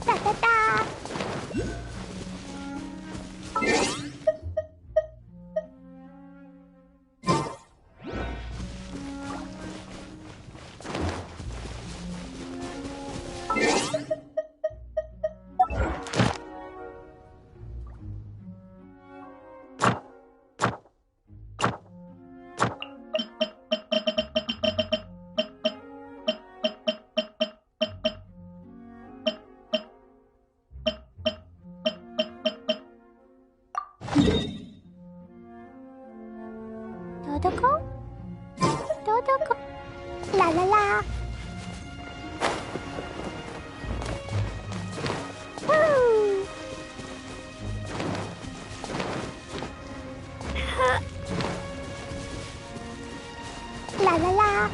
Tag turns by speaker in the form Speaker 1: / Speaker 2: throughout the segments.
Speaker 1: 哒哒哒！多多空，多多空，啦啦啦！呜！啦啦啦！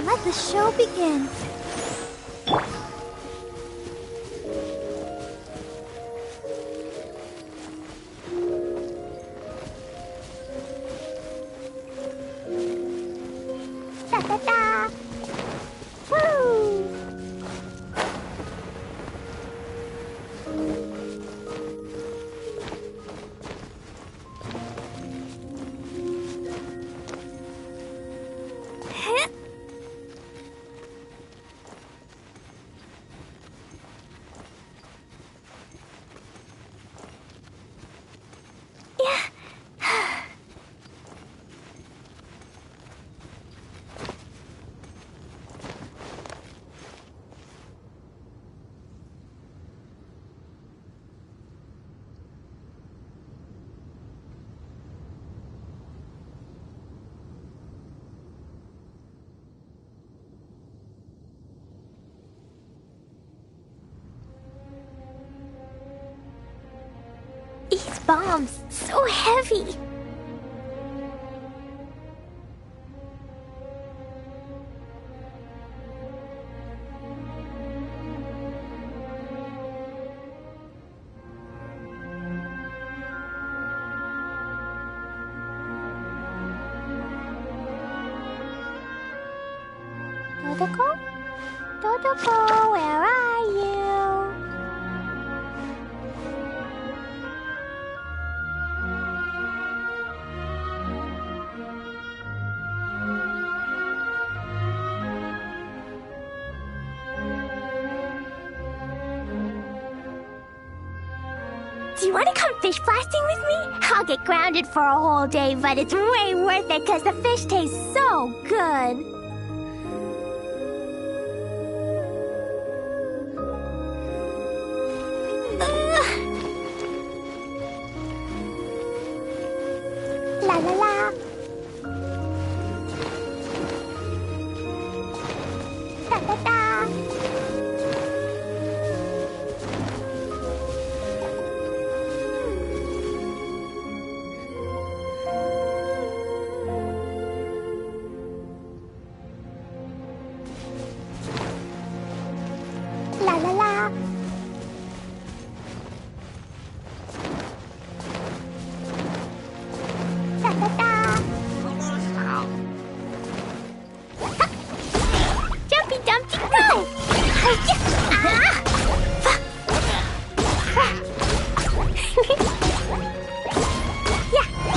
Speaker 1: Let the show begin. Da da da! Woo! These bombs, so heavy. Todoko? Todoko, where are you? Do you want to come fish blasting with me? I'll get grounded for a whole day, but it's way worth it because the fish taste so good. La la la. Da da da. La la la. Da da da. Jumpy Dumpty go! Yeah.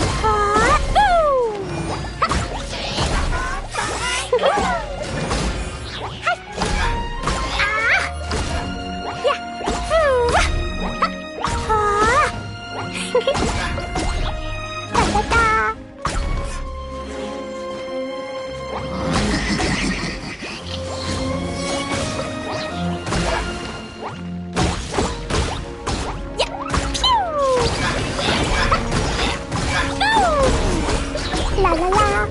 Speaker 1: Da da da. La la la.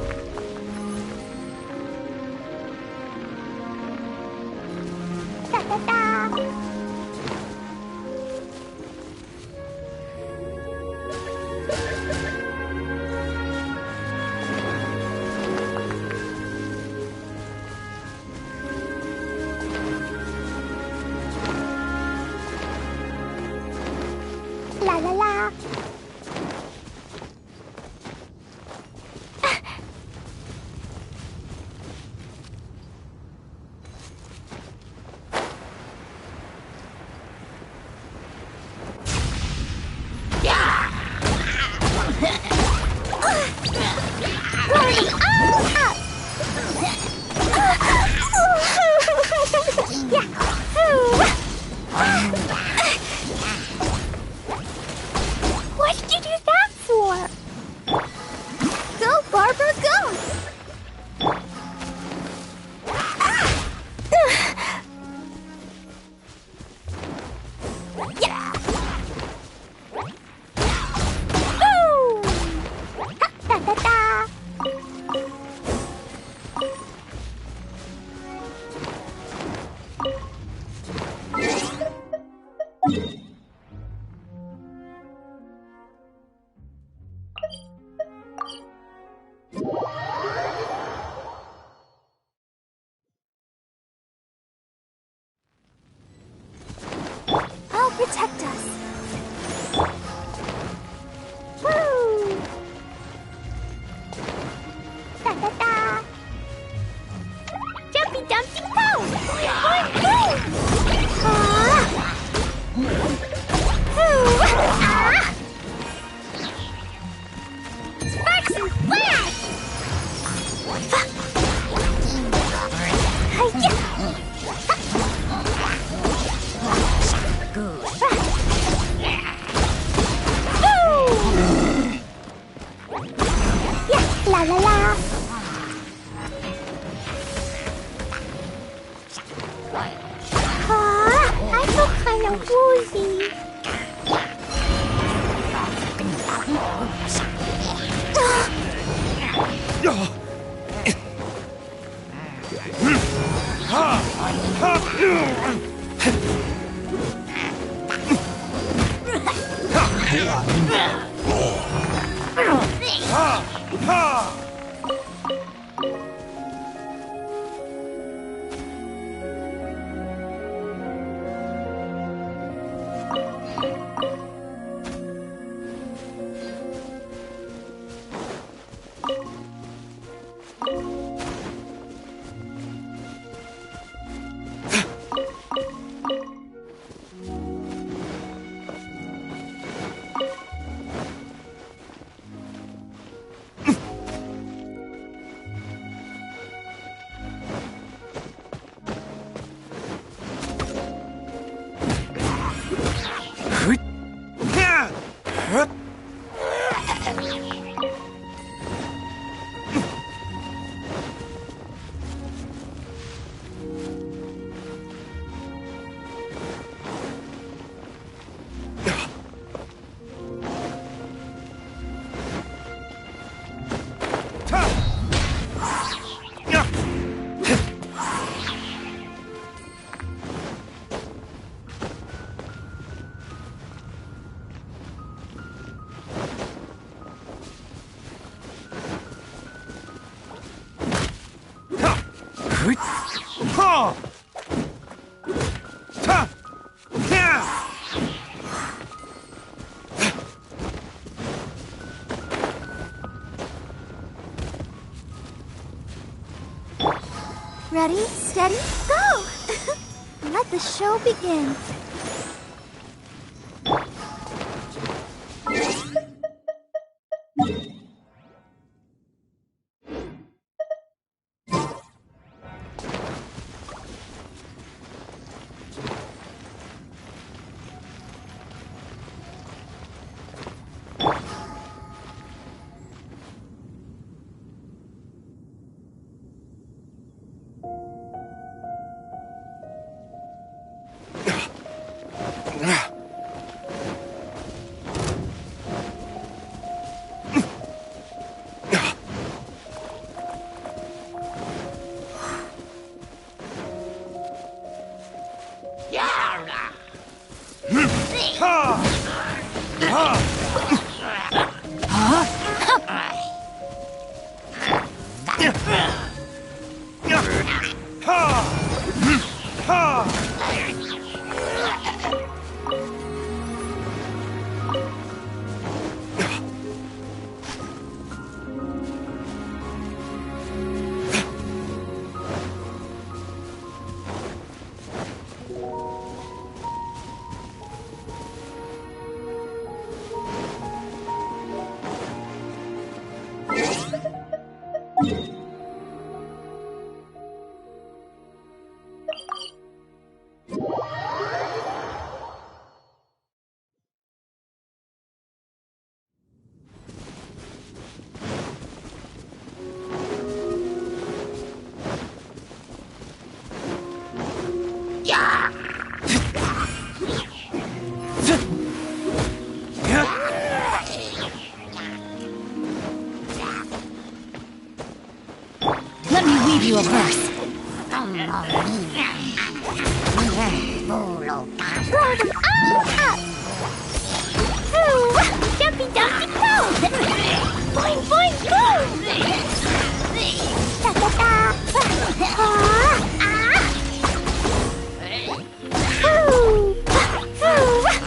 Speaker 1: Da da da. La la la. protect us. Woo! Da da da! Jumpy Dumpty Go! Boing boing! Sparks and flash! La la la! I feel kind of woozy. Ready, steady, go! Let the show begin.
Speaker 2: Let me weave you a verse.
Speaker 1: Blow them all up! Ooh, jumpy dumpty go! Boing boing boom! Da da da! Ooh! Ooh!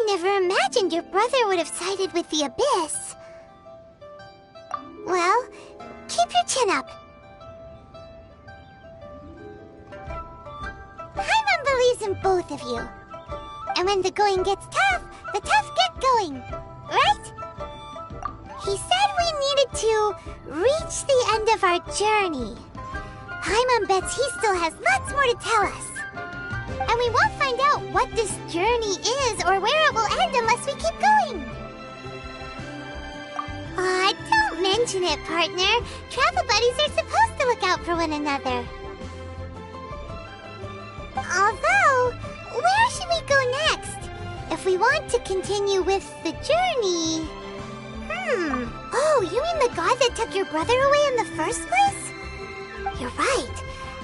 Speaker 1: Never imagined your brother would have sided with the Abyss. Well, keep your chin up. Paimon believes in both of you. And when the going gets tough, the tough get going, right? He said we needed to reach the end of our journey. Paimon bets he still has lots more to tell us. And we won't find out what this journey is or where it will end unless we keep going. Aw, don't mention it, partner. Travel buddies are supposed to look out for one another. Although, where should we go next? If we want to continue with the journey... Oh, you mean the god that took your brother away in the first place? You're right.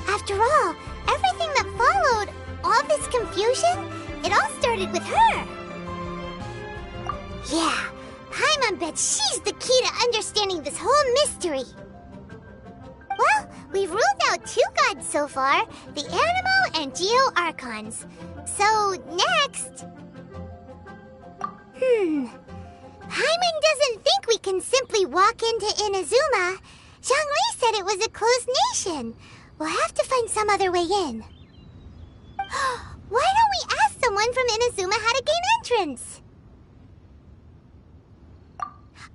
Speaker 1: After all, everything that followed... all this confusion? It all started with her. Yeah, Paimon bets she's the key to understanding this whole mystery. Well, we've ruled out 2 gods so far, the Animo and Geo Archons. So, next... Paimon doesn't think we can simply walk into Inazuma. Zhongli said it was a closed nation. We'll have to find some other way in. Why don't we ask someone from Inazuma how to gain entrance?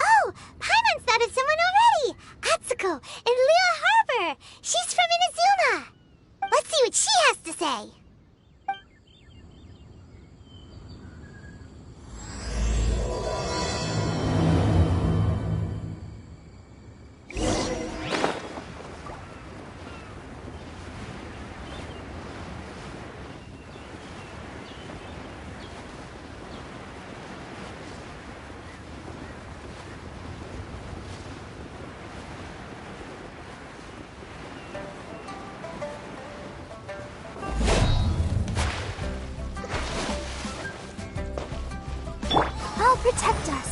Speaker 1: Oh, Paimon's thought of someone already! Atsuko in Liyue Harbor! She's from Inazuma! Let's see what she has to say! Protect us.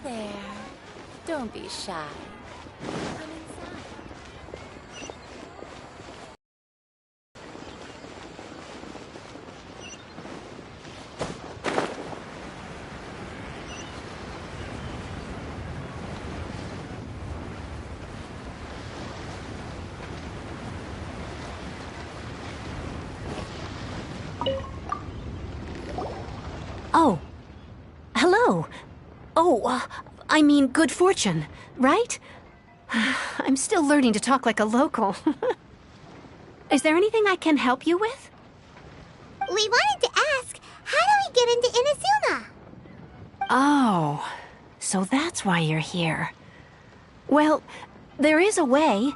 Speaker 3: there. Don't be shy. Come inside.
Speaker 2: Oh. Hello. Oh, I mean good fortune, right? I'm still learning to talk like a local. Is there anything I can help you with?
Speaker 1: We wanted to ask, how do we get into Inazuma?
Speaker 2: Oh, so that's why you're here. Well, there is a way.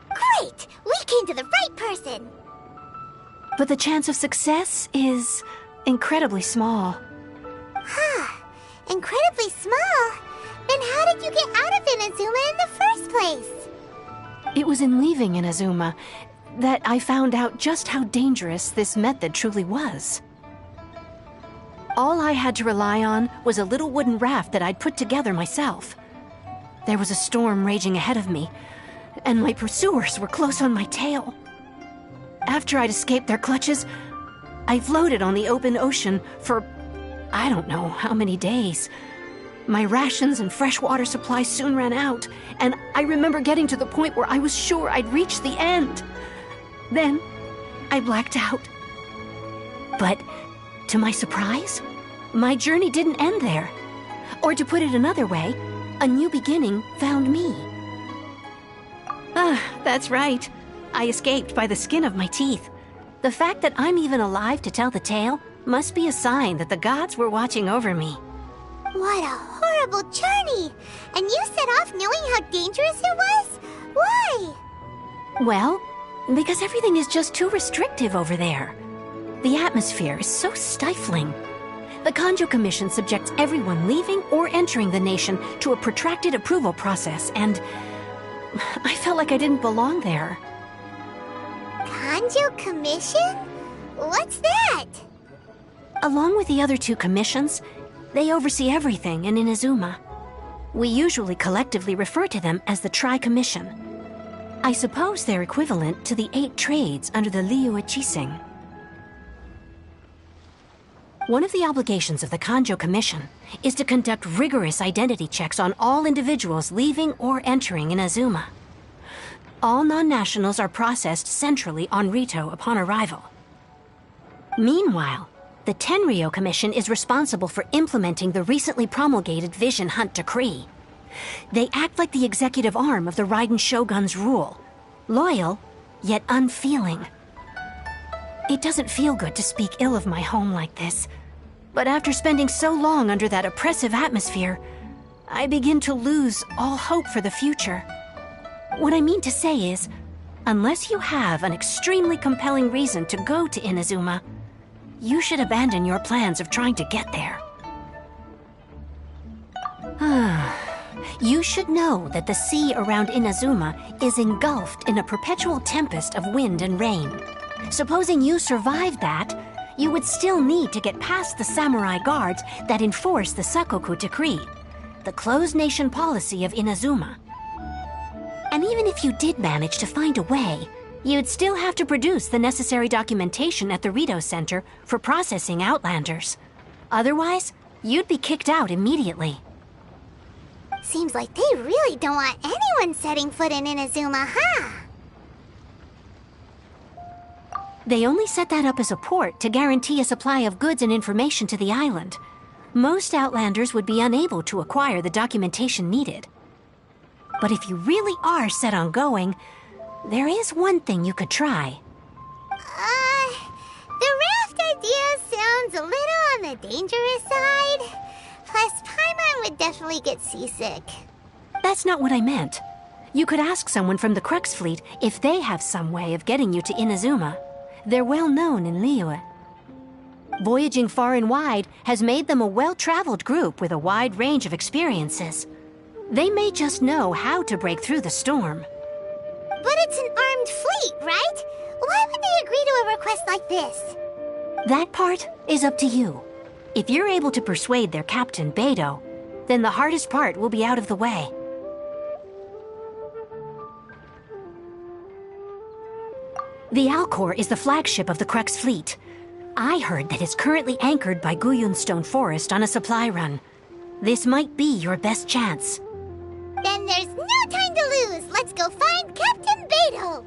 Speaker 1: Great! We came to the right person!
Speaker 2: But the chance of success is incredibly small.
Speaker 1: Incredibly small? Then how did you get out of Inazuma in the first place?
Speaker 2: It was in leaving Inazuma that I found out just how dangerous this method truly was. All I had to rely on was a little wooden raft that I'd put together myself. There was a storm raging ahead of me, and my pursuers were close on my tail. After I'd escaped their clutches, I floated on the open ocean for I don't know how many days. My rations and freshwater supplies soon ran out, and I remember getting to the point where I was sure I'd reached the end. Then, I blacked out. But, to my surprise, my journey didn't end there. Or to put it another way, a new beginning found me. That's right. I escaped by the skin of my teeth. The fact that I'm even alive to tell the tale must be a sign that the gods were watching over me.
Speaker 1: What a horrible journey! And you set off knowing how dangerous it was? Why?
Speaker 2: Well, because everything is just too restrictive over there. The atmosphere is so stifling. The Kanjo Commission subjects everyone leaving or entering the nation to a protracted approval process, and I felt like I didn't belong there.
Speaker 1: Kanjo Commission? What's that?
Speaker 2: Along with the other two commissions, they oversee everything in Inazuma. We usually collectively refer to them as the Tri-Commission. I suppose they're equivalent to the 8 trades under the Liyue Chising. One of the obligations of the Kanjo Commission is to conduct rigorous identity checks on all individuals leaving or entering Inazuma. All non-nationals are processed centrally on Rito upon arrival. Meanwhile, the Tenryo Commission is responsible for implementing the recently promulgated Vision Hunt Decree. They act like the executive arm of the Raiden Shogun's rule, loyal, yet unfeeling. It doesn't feel good to speak ill of my home like this, but after spending so long under that oppressive atmosphere, I begin to lose all hope for the future. What I mean to say is, unless you have an extremely compelling reason to go to Inazuma, you should abandon your plans of trying to get there. You should know that the sea around Inazuma is engulfed in a perpetual tempest of wind and rain. Supposing you survived that, you would still need to get past the samurai guards that enforce the Sakoku Decree, the closed nation policy of Inazuma. And even if you did manage to find a way, you'd still have to produce the necessary documentation at the Rito Center for processing Outlanders. Otherwise, you'd be kicked out immediately.
Speaker 1: Seems like they really don't want anyone setting foot in Inazuma, huh?
Speaker 2: They only set that up as a port to guarantee a supply of goods and information to the island. Most Outlanders would be unable to acquire the documentation needed. But if you really are set on going, there is one thing you could try.
Speaker 1: The raft idea sounds a little on the dangerous side. Plus, Paimon would definitely get seasick.
Speaker 2: That's not what I meant. You could ask someone from the Crux Fleet if they have some way of getting you to Inazuma. They're well known in Liyue. Voyaging far and wide has made them a well-traveled group with a wide range of experiences. They may just know how to break through the storm.
Speaker 1: But it's an armed fleet, right? Why would they agree to a request like this?
Speaker 2: That part is up to you. If you're able to persuade their captain, Beidou, Then the hardest part will be out of the way. The Alcor is the flagship of the Crux fleet. I heard that it's currently anchored by Guyunstone Forest on a supply run. This might be your best chance.
Speaker 1: Then there's no time to lose. Let's go find Captain Beto.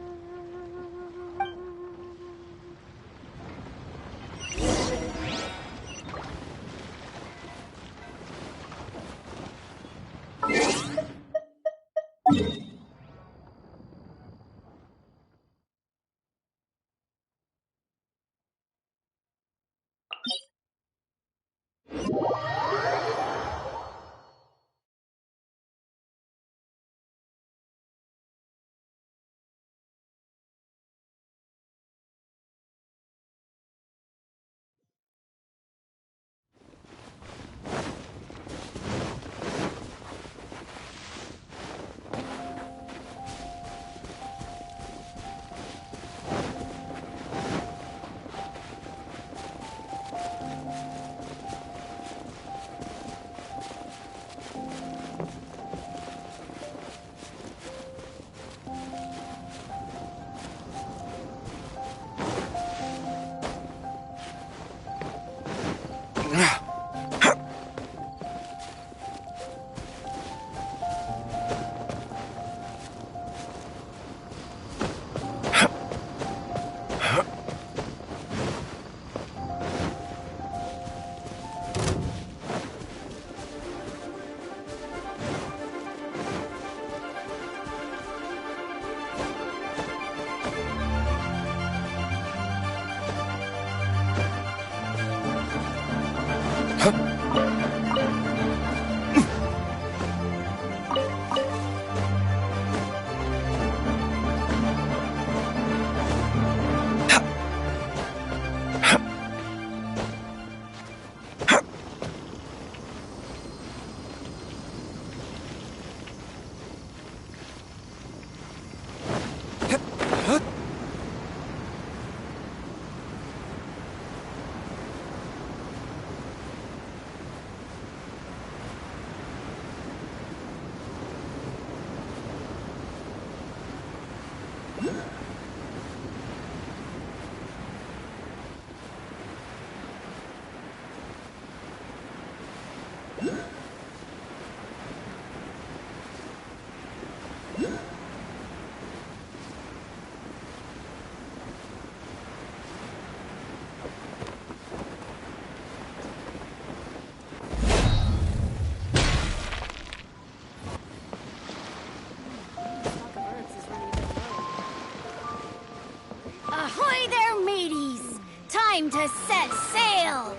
Speaker 3: Ahoy there, mateys! Time to set sail!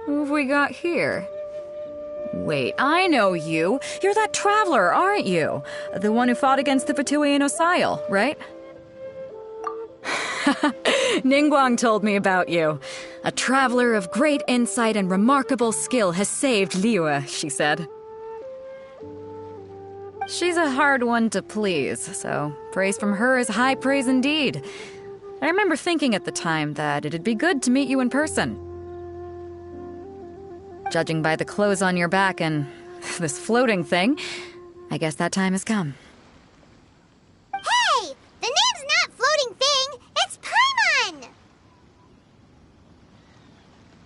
Speaker 4: Who have we got here? Wait, I know you. You're that traveler, aren't you? The one who fought against the Fatuian Osile, right? Ningguang told me about you. A traveler of great insight and remarkable skill has saved Liyue, she said. She's a hard one to please, so praise from her is high praise indeed. I remember thinking at the time that it'd be good to meet you in person. Judging by the clothes on your back and this floating thing, I guess that time has come.
Speaker 1: Hey! The name's not Floating Thing! It's Paimon!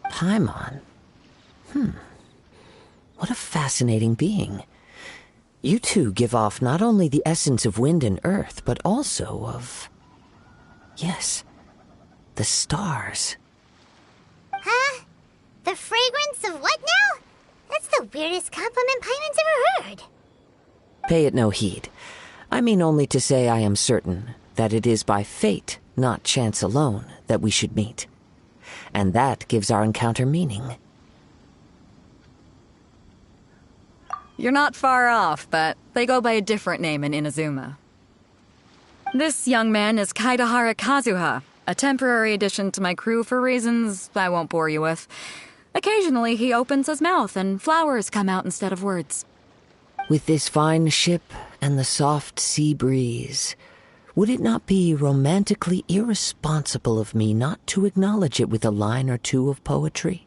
Speaker 5: Paimon? What a fascinating being. You two give off not only the essence of wind and earth, but also of... yes, the stars.
Speaker 1: Huh? The fragrance of what now? That's the weirdest compliment Paimon's ever heard.
Speaker 5: Pay it no heed. I mean only to say I am certain that it is by fate, not chance alone, that we should meet. And that gives our encounter meaning.
Speaker 4: You're not far off, but they go by a different name in Inazuma. This young man is Kaidahara Kazuha, a temporary addition to my crew for reasons I won't bore you with. Occasionally, he opens his mouth and flowers come out instead of words.
Speaker 5: With this fine ship and the soft sea breeze, would it not be romantically irresponsible of me not to acknowledge it with a line or two of poetry?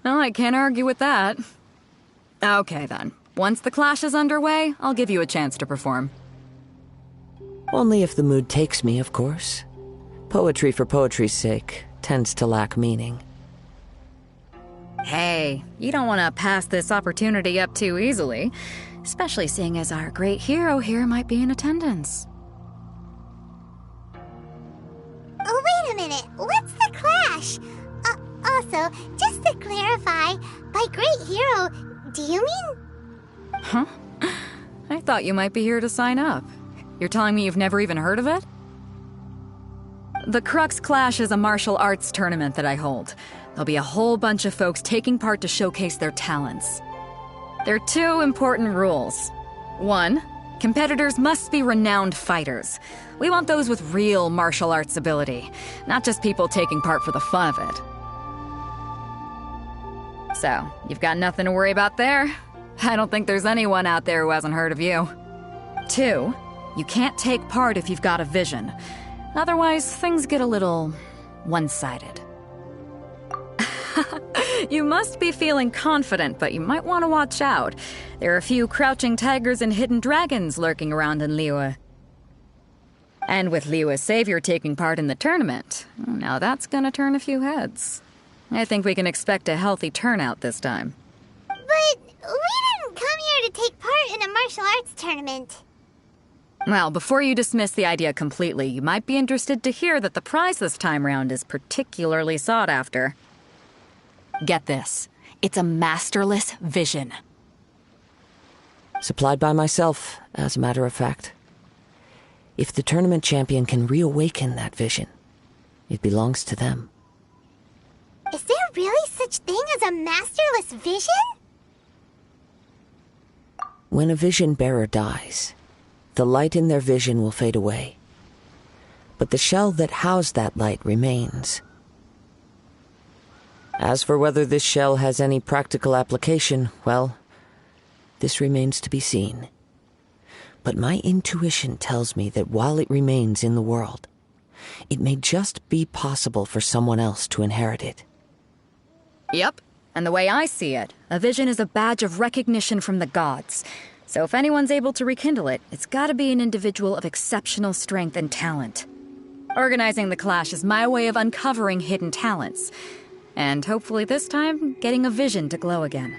Speaker 4: Well, I can't argue with that. Okay, then. Once the clash is underway, I'll give you a chance to perform.
Speaker 5: Only if the mood takes me, of course. Poetry for poetry's sake tends to lack meaning.
Speaker 4: Hey, you don't want to pass this opportunity up too easily, especially seeing as our great hero here might be in attendance.
Speaker 1: Oh, wait a minute. What's the clash? Also, just to clarify, by great hero, do you mean...
Speaker 4: Huh? I thought you might be here to sign up. You're telling me you've never even heard of it? The Crux Clash is a martial arts tournament that I hold. There'll be a whole bunch of folks taking part to showcase their talents. There are 2 important rules. 1, competitors must be renowned fighters. We want those with real martial arts ability, not just people taking part for the fun of it. So, you've got nothing to worry about there. I don't think there's anyone out there who hasn't heard of you. 2, you can't take part if you've got a vision. Otherwise, things get a little one-sided. You must be feeling confident, but you might want to watch out. There are a few crouching tigers and hidden dragons lurking around in Liyue. And with Liyue's savior taking part in the tournament, now that's gonna turn a few heads. I think we can expect a healthy turnout this time.
Speaker 1: But we didn't come here to take part in a martial arts tournament.
Speaker 4: Well, before you dismiss the idea completely, you might be interested to hear that the prize this time round is particularly sought after. Get this. It's a masterless vision.
Speaker 5: Supplied by myself, as a matter of fact. If the tournament champion can reawaken that vision, it belongs to them.
Speaker 1: Is there really such thing as a masterless vision?
Speaker 5: When a vision bearer dies, the light in their vision will fade away. But the shell that housed that light remains. As for whether this shell has any practical application, well, this remains to be seen. But my intuition tells me that while it remains in the world, it may just be possible for someone else to inherit it.
Speaker 4: Yep, and the way I see it, a vision is a badge of recognition from the gods. So if anyone's able to rekindle it, it's gotta be an individual of exceptional strength and talent. Organizing the clash is my way of uncovering hidden talents. And hopefully this time, getting a vision to glow again.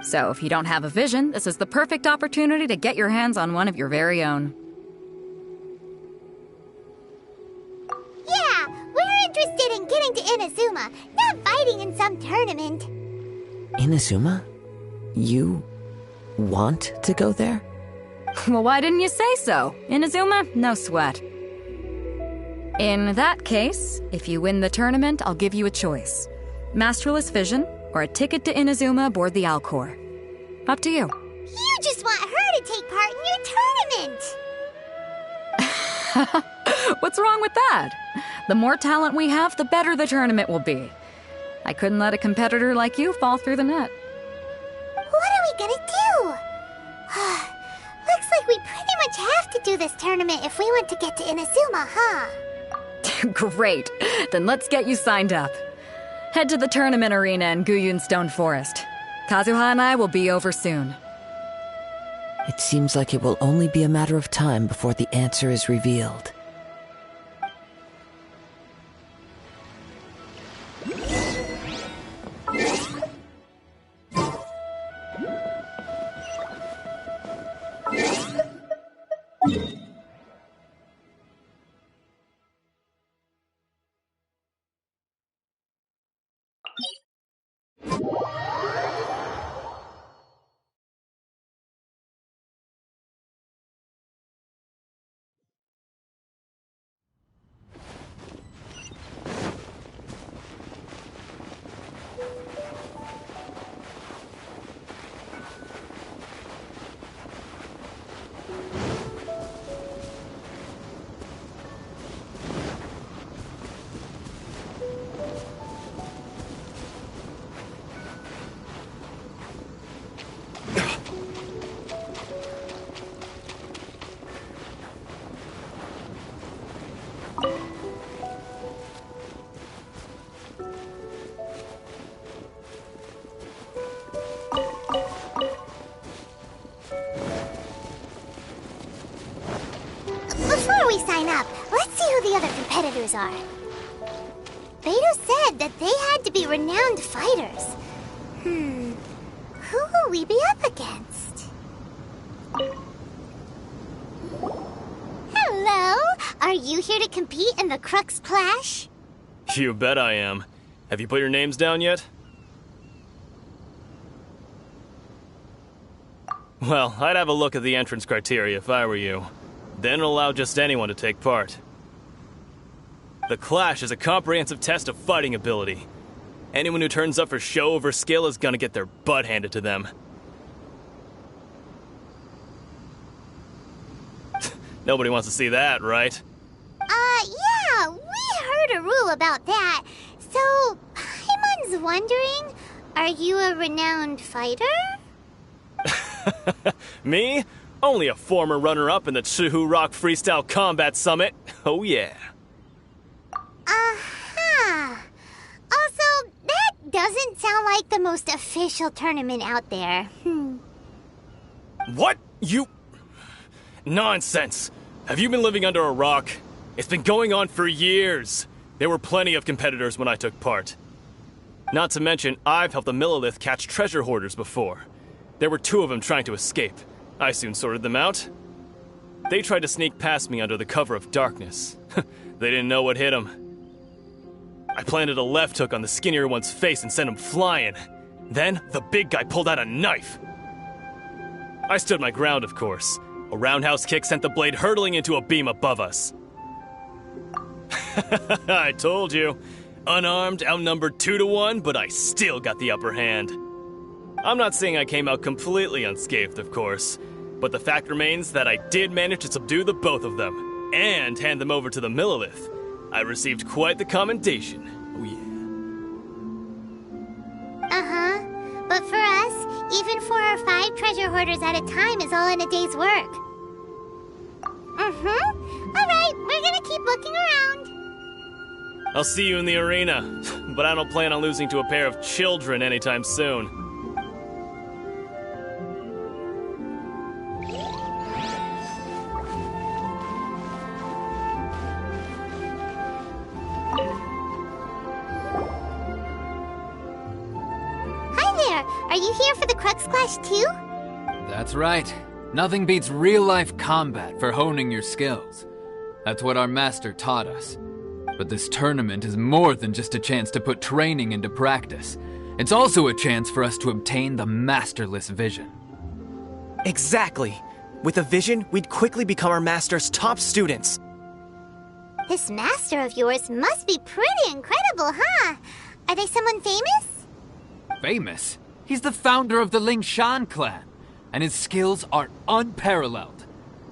Speaker 4: So if you don't have a vision, this is the perfect opportunity to get your hands on one of your very own.
Speaker 1: Yeah, we're interested in getting to Inazuma, not fighting in some tournament.
Speaker 5: Inazuma? You want to go there?
Speaker 4: Well, why didn't you say so? Inazuma, no sweat. In that case, if you win the tournament, I'll give you a choice. Masterless Vision, or a ticket to Inazuma aboard the Alcor. Up to you.
Speaker 1: You just want her to take part in your tournament.
Speaker 4: What's wrong with that? The more talent we have, the better the tournament will be. I couldn't let a competitor like you fall through the net.
Speaker 1: What are we gonna do? Looks like we pretty much have to do this tournament if we want to get to Inazuma, huh?
Speaker 4: Great. Then let's get you signed up. Head to the tournament arena in Guyun Stone Forest. Kazuha and I will be over soon.
Speaker 5: It seems like it will only be a matter of time before the answer is revealed.
Speaker 1: up. Let's see who the other competitors are. Beto said that they had to be renowned fighters. Who will we be up against? Hello? Are you here to compete in the Crux Clash?
Speaker 6: You bet I am. Have you put your names down yet? Well, I'd have a look at the entrance criteria if I were you. Then allow just anyone to take part. The Clash is a comprehensive test of fighting ability. Anyone who turns up for show over skill is gonna get their butt handed to them. Nobody wants to see that, right?
Speaker 1: Yeah, we heard a rule about that. So, Paimon's wondering, are you a renowned fighter?
Speaker 6: Me? Only a former runner-up in the Chihu Rock Freestyle Combat Summit. Oh yeah.
Speaker 1: Also, that doesn't sound like the most official tournament out there.
Speaker 6: What? You... Nonsense. Have you been living under a rock? It's been going on for years. There were plenty of competitors when I took part. Not to mention, I've helped the Millilith catch treasure hoarders before. There were 2 of them trying to escape. I soon sorted them out. They tried to sneak past me under the cover of darkness. They didn't know what hit them. I planted a left hook on the skinnier one's face and sent him flying. Then, the big guy pulled out a knife. I stood my ground, of course. A roundhouse kick sent the blade hurtling into a beam above us. I told you. Unarmed, outnumbered 2-1, but I still got the upper hand. I'm not saying I came out completely unscathed, of course, but the fact remains that I did manage to subdue the both of them, and hand them over to the Millilith. I received quite the commendation. Oh yeah.
Speaker 1: But for us, even 4 or 5 treasure hoarders at a time is all in a day's work. Alright, we're gonna keep looking around.
Speaker 6: I'll see you in the arena, but I don't plan on losing to a pair of children anytime soon.
Speaker 1: Are you here for the Crux Clash too?
Speaker 7: That's right. Nothing beats real-life combat for honing your skills. That's what our master taught us. But this tournament is more than just a chance to put training into practice. It's also a chance for us to obtain the masterless vision.
Speaker 8: Exactly. With a vision, we'd quickly become our master's top students.
Speaker 1: This master of yours must be pretty incredible, huh? Are they someone famous?
Speaker 7: Famous? He's the founder of the Lingshan clan, and his skills are unparalleled.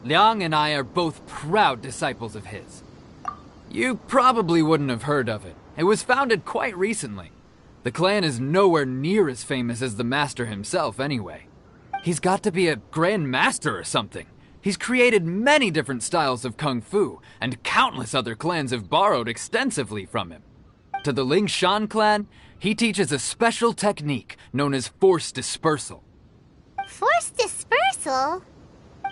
Speaker 7: Liang and I are both proud disciples of his. You probably wouldn't have heard of it. It was founded quite recently. The clan is nowhere near as famous as the master himself anyway. He's got to be a grand master or something. He's created many different styles of kung fu, and countless other clans have borrowed extensively from him. To the Lingshan clan, he teaches a special technique known as force dispersal.
Speaker 1: Force dispersal?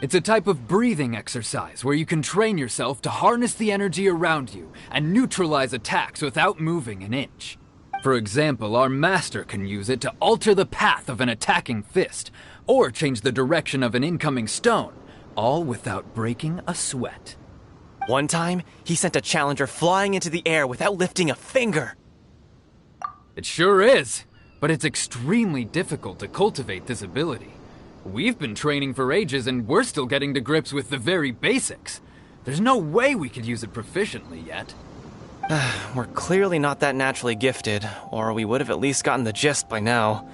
Speaker 7: It's a type of breathing exercise where you can train yourself to harness the energy around you and neutralize attacks without moving an inch. For example, our master can use it to alter the path of an attacking fist, or change the direction of an incoming stone, all without breaking a sweat.
Speaker 8: One time, he sent a challenger flying into the air without lifting a finger.
Speaker 7: It sure is, but it's extremely difficult to cultivate this ability. We've been training for ages and we're still getting to grips with the very basics. There's no way we could use it proficiently yet.
Speaker 8: We're clearly not that naturally gifted, or we would have at least gotten the gist by now.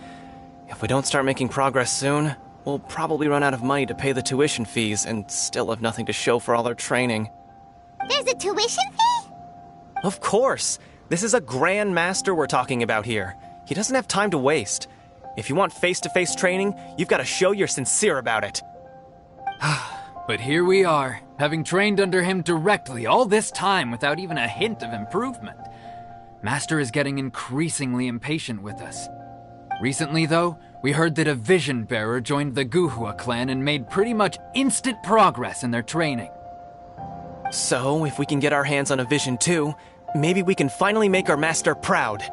Speaker 8: If we don't start making progress soon, we'll probably run out of money to pay the tuition fees and still have nothing to show for all our training.
Speaker 1: There's a tuition fee?
Speaker 8: Of course! This is a Grand Master we're talking about here. He doesn't have time to waste. If you want face-to-face training, you've got to show you're sincere about it.
Speaker 7: But here we are, having trained under him directly all this time without even a hint of improvement. Master is getting increasingly impatient with us. Recently, though, we heard that a vision bearer joined the Guhua clan and made pretty much instant progress in their training.
Speaker 8: So, if we can get our hands on a vision too, maybe we can finally make our master proud.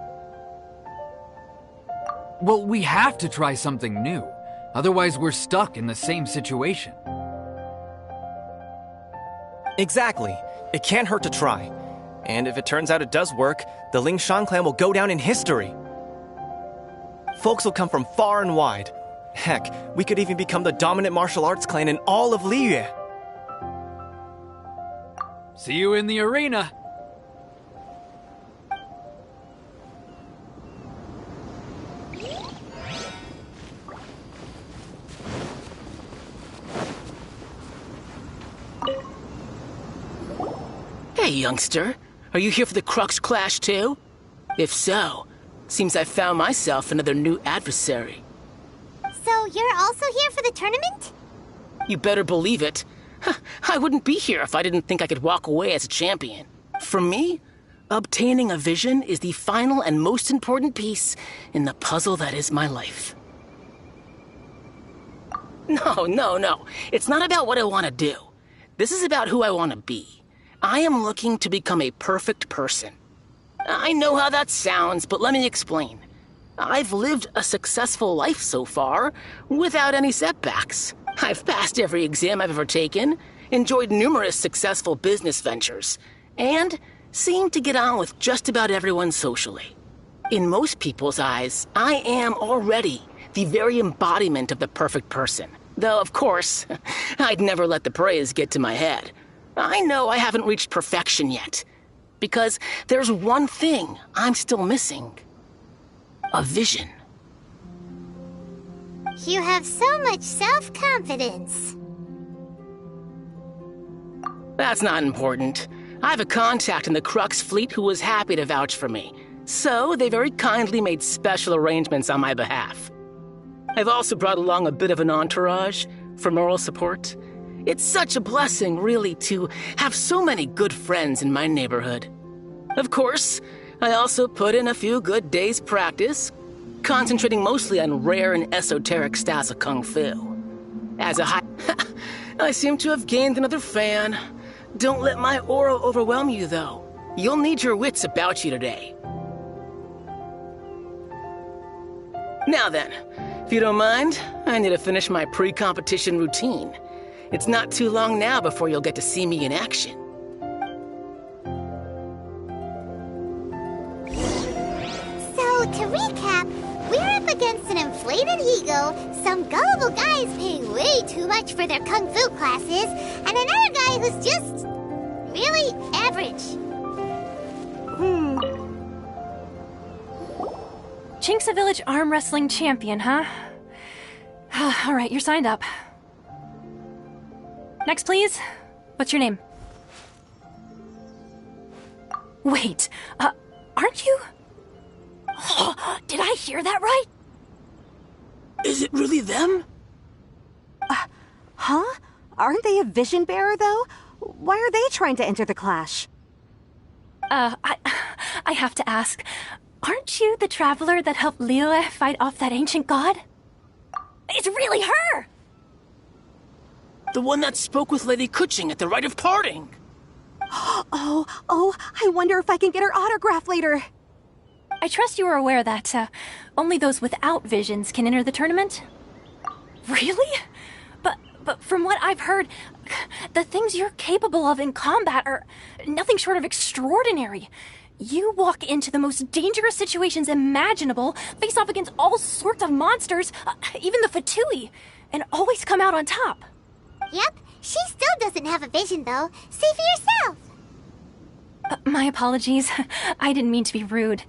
Speaker 7: Well, we have to try something new. Otherwise, we're stuck in the same situation.
Speaker 8: Exactly. It can't hurt to try. And if it turns out it does work, the Lingshan clan will go down in history. Folks will come from far and wide. Heck, we could even become the dominant martial arts clan in all of Liyue.
Speaker 7: See you in the arena.
Speaker 9: Hey, youngster. Are you here for the Crux Clash too? If so, seems I found myself another new adversary.
Speaker 1: So you're also here for the tournament?
Speaker 9: You better believe it. I wouldn't be here if I didn't think I could walk away as a champion. For me, obtaining a vision is the final and most important piece in the puzzle that is my life. No. It's not about what I want to do. This is about who I want to be. I am looking to become a perfect person. I know how that sounds, but let me explain. I've lived a successful life so far, without any setbacks. I've passed every exam I've ever taken, enjoyed numerous successful business ventures, and seemed to get on with just about everyone socially. In most people's eyes, I am already the very embodiment of the perfect person. Though, of course, I'd never let the praise get to my head. I know I haven't reached perfection yet, because there's one thing I'm still missing. A vision.
Speaker 1: You have so much self-confidence.
Speaker 9: That's not important. I have a contact in the Crux fleet who was happy to vouch for me, so they very kindly made special arrangements on my behalf. I've also brought along a bit of an entourage for moral support. It's such a blessing, really, to have so many good friends in my neighborhood. Of course, I also put in a few good days' practice, concentrating mostly on rare and esoteric styles of kung fu. As a I seem to have gained another fan. Don't let my aura overwhelm you, though. You'll need your wits about you today. Now then, if you don't mind, I need to finish my pre-competition routine. It's not too long now before you'll get to see me in action.
Speaker 1: So, to recap, we're up against an inflated ego, some gullible guys paying way too much for their kung fu classes, and another guy who's just really average.
Speaker 2: Chinksa Village arm wrestling champion, huh? All right, you're signed up. Next, please. What's your name? Wait, aren't you? Oh, did I hear that right?
Speaker 9: Is it really them?
Speaker 10: Huh? Aren't they a vision bearer, though? Why are they trying to enter the clash?
Speaker 2: I have to ask, aren't you the traveler that helped Liyue fight off that ancient god? It's really her!
Speaker 9: The one that spoke with Lady Kuching at the rite of parting.
Speaker 10: Oh, I wonder if I can get her autograph later.
Speaker 2: I trust you are aware that only those without visions can enter the tournament? Really? But from what I've heard, the things you're capable of in combat are nothing short of extraordinary. You walk into the most dangerous situations imaginable, face off against all sorts of monsters, even the Fatui, and always come out on top.
Speaker 1: Yep, she still doesn't have a vision, though. See for yourself.
Speaker 2: My apologies. I didn't mean to be rude.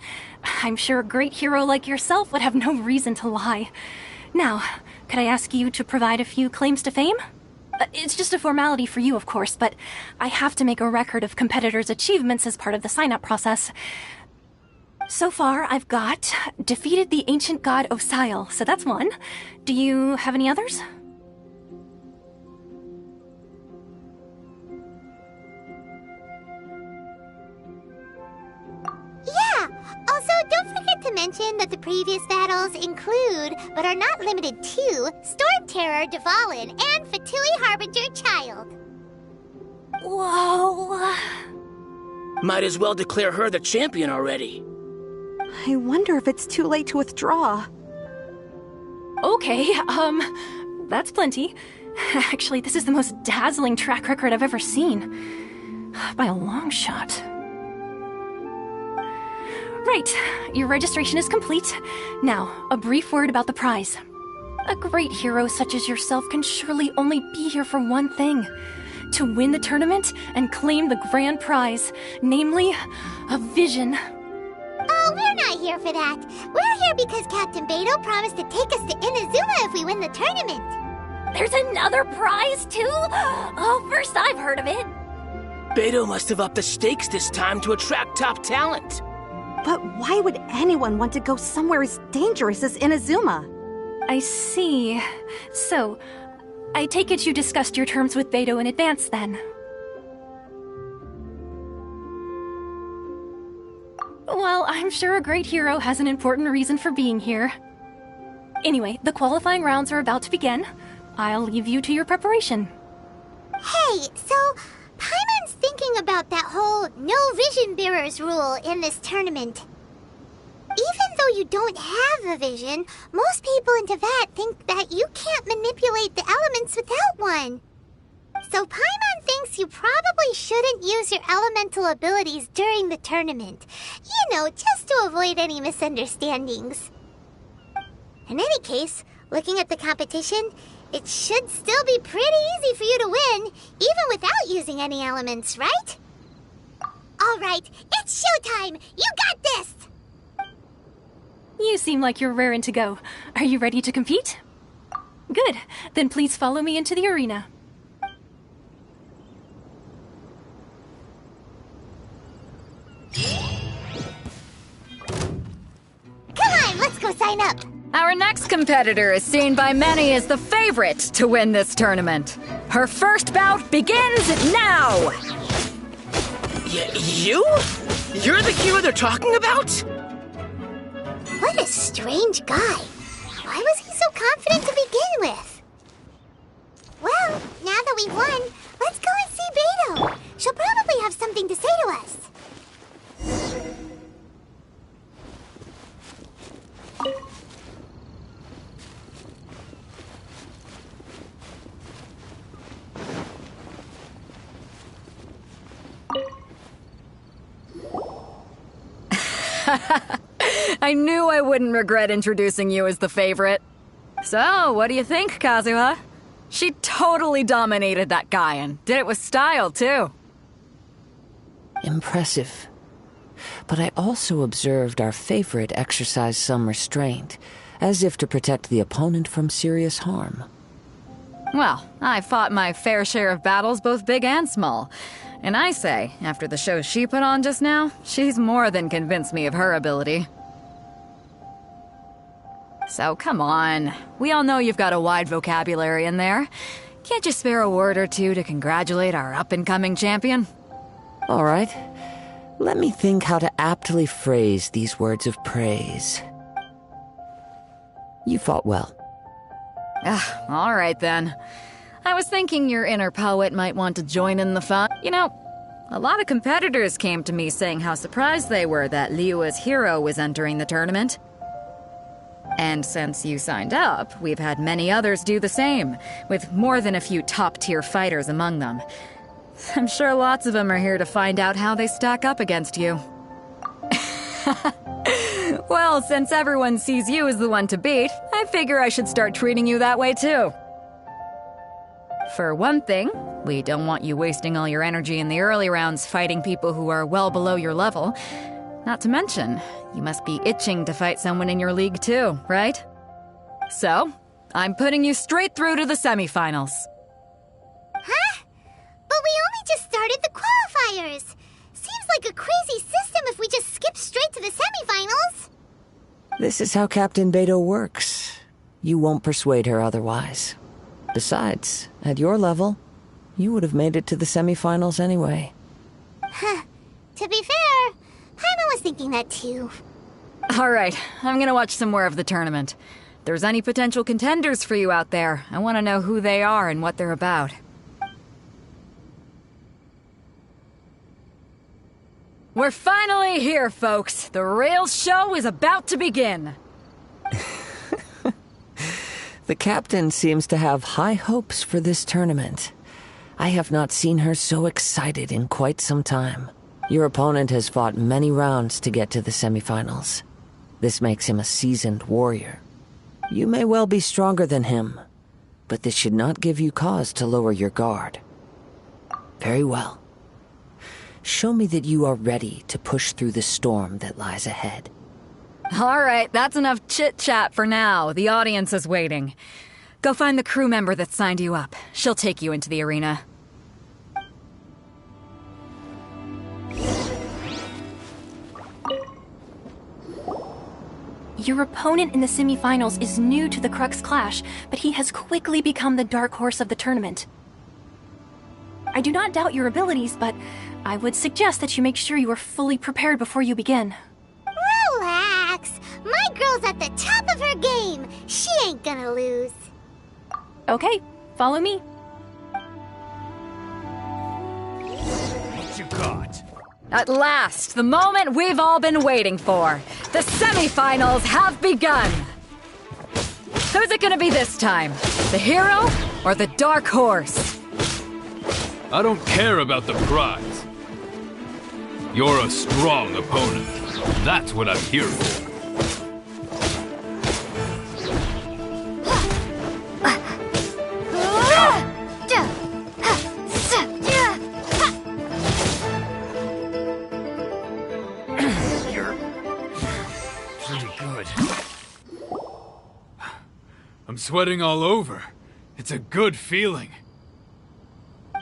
Speaker 2: I'm sure a great hero like yourself would have no reason to lie. Now, could I ask you to provide a few claims to fame? It's just a formality for you, of course, but I have to make a record of competitors' achievements as part of the sign-up process. So far, I've got defeated the ancient god Osail, so that's one. Do you have any others?
Speaker 1: Yeah! Also, don't forget to mention that the previous battles include, but are not limited to, Storm Terror, Dvalin, and Fatui Harbinger Child.
Speaker 3: Whoa.
Speaker 9: Might as well declare her the champion already.
Speaker 10: I wonder if it's too late to withdraw.
Speaker 11: Okay, that's plenty. Actually, this is the most dazzling track record I've ever seen. By a long shot. Right, your registration is complete. Now, a brief word about the prize. A great hero such as yourself can surely only be here for one thing. To win the tournament and claim the grand prize, namely, a vision.
Speaker 1: Oh, we're not here for that. We're here because Captain Beto promised to take us to Inazuma if we win the tournament.
Speaker 3: There's another prize, too? Oh, first I've heard of it.
Speaker 9: Beto must have upped the stakes this time to attract top talent.
Speaker 10: But why would anyone want to go somewhere as dangerous as Inazuma?
Speaker 11: I see. So, I take it you discussed your terms with Beto in advance, then? Well, I'm sure a great hero has an important reason for being here. Anyway, the qualifying rounds are about to begin. I'll leave you to your preparation.
Speaker 1: Hey, so Paimon's thinking about that whole no vision bearers rule in this tournament. Even though you don't have a vision, most people in Teyvat think that you can't manipulate the elements without one. So Paimon thinks you probably shouldn't use your elemental abilities during the tournament. You know, just to avoid any misunderstandings. In any case, looking at the competition, it should still be pretty easy for you to win, even without using any elements, right? All right, it's showtime! You got this!
Speaker 11: You seem like you're raring to go. Are you ready to compete? Good. Then please follow me into the arena.
Speaker 1: Come on, let's go sign up!
Speaker 4: Our next competitor is seen by many as the favorite to win this tournament. Her first bout begins now!
Speaker 9: You? You're the hero they're talking about?
Speaker 1: What a strange guy. Why was he so confident to begin with? Well, now that we've won, let's go and see Beto. She'll probably have something to say to us.
Speaker 4: I knew I wouldn't regret introducing you as the favorite. So, what do you think, Kazuha? She totally dominated that guy and did it with style, too.
Speaker 5: Impressive. But I also observed our favorite exercise some restraint, as if to protect the opponent from serious harm.
Speaker 4: Well, I fought my fair share of battles, both big and small. And I say, after the show she put on just now, she's more than convinced me of her ability. So come on, we all know you've got a wide vocabulary in there. Can't you spare a word or two to congratulate our up-and-coming champion?
Speaker 5: All right. Let me think how to aptly phrase these words of praise. You fought well.
Speaker 4: All right then. I was thinking your inner poet might want to join in the fun. You know, a lot of competitors came to me saying how surprised they were that Liyue's hero was entering the tournament. And since you signed up, we've had many others do the same, with more than a few top-tier fighters among them. I'm sure lots of them are here to find out how they stack up against you. Well, since everyone sees you as the one to beat, I figure I should start treating you that way too. For one thing, we don't want you wasting all your energy in the early rounds fighting people who are well below your level. Not to mention, you must be itching to fight someone in your league too, right? So, I'm putting you straight through to the semifinals.
Speaker 1: Huh? But we only just started the qualifiers. Seems like a crazy system if we just skip straight to the semifinals.
Speaker 5: This is how Captain Beto works. You won't persuade her otherwise. Besides, at your level, you would have made it to the semifinals anyway.
Speaker 1: Huh. To be fair, Paimon was thinking that too.
Speaker 4: Alright, I'm gonna watch some more of the tournament. If there's any potential contenders for you out there, I want to know who they are and what they're about. We're finally here, folks. The rails show is about to begin.
Speaker 5: The captain seems to have high hopes for this tournament. I have not seen her so excited in quite some time. Your opponent has fought many rounds to get to the semifinals. This makes him a seasoned warrior. You may well be stronger than him, but this should not give you cause to lower your guard. Very well. Show me that you are ready to push through the storm that lies ahead.
Speaker 4: All right, that's enough chit-chat for now. The audience is waiting. Go find the crew member that signed you up. She'll take you into the arena.
Speaker 11: Your opponent in the semifinals is new to the Crux Clash, but he has quickly become the dark horse of the tournament. I do not doubt your abilities, but I would suggest that you make sure you are fully prepared before you begin.
Speaker 1: Relax. My girl's at the top of her game. She ain't gonna lose.
Speaker 11: Okay, follow me.
Speaker 12: What you got?
Speaker 4: At last, the moment we've all been waiting for. The semifinals have begun. Who's it gonna be this time? The hero or the dark horse?
Speaker 12: I don't care about the prize. You're a strong opponent. That's what I'm here for. You're pretty good. I'm sweating all over. It's a good feeling.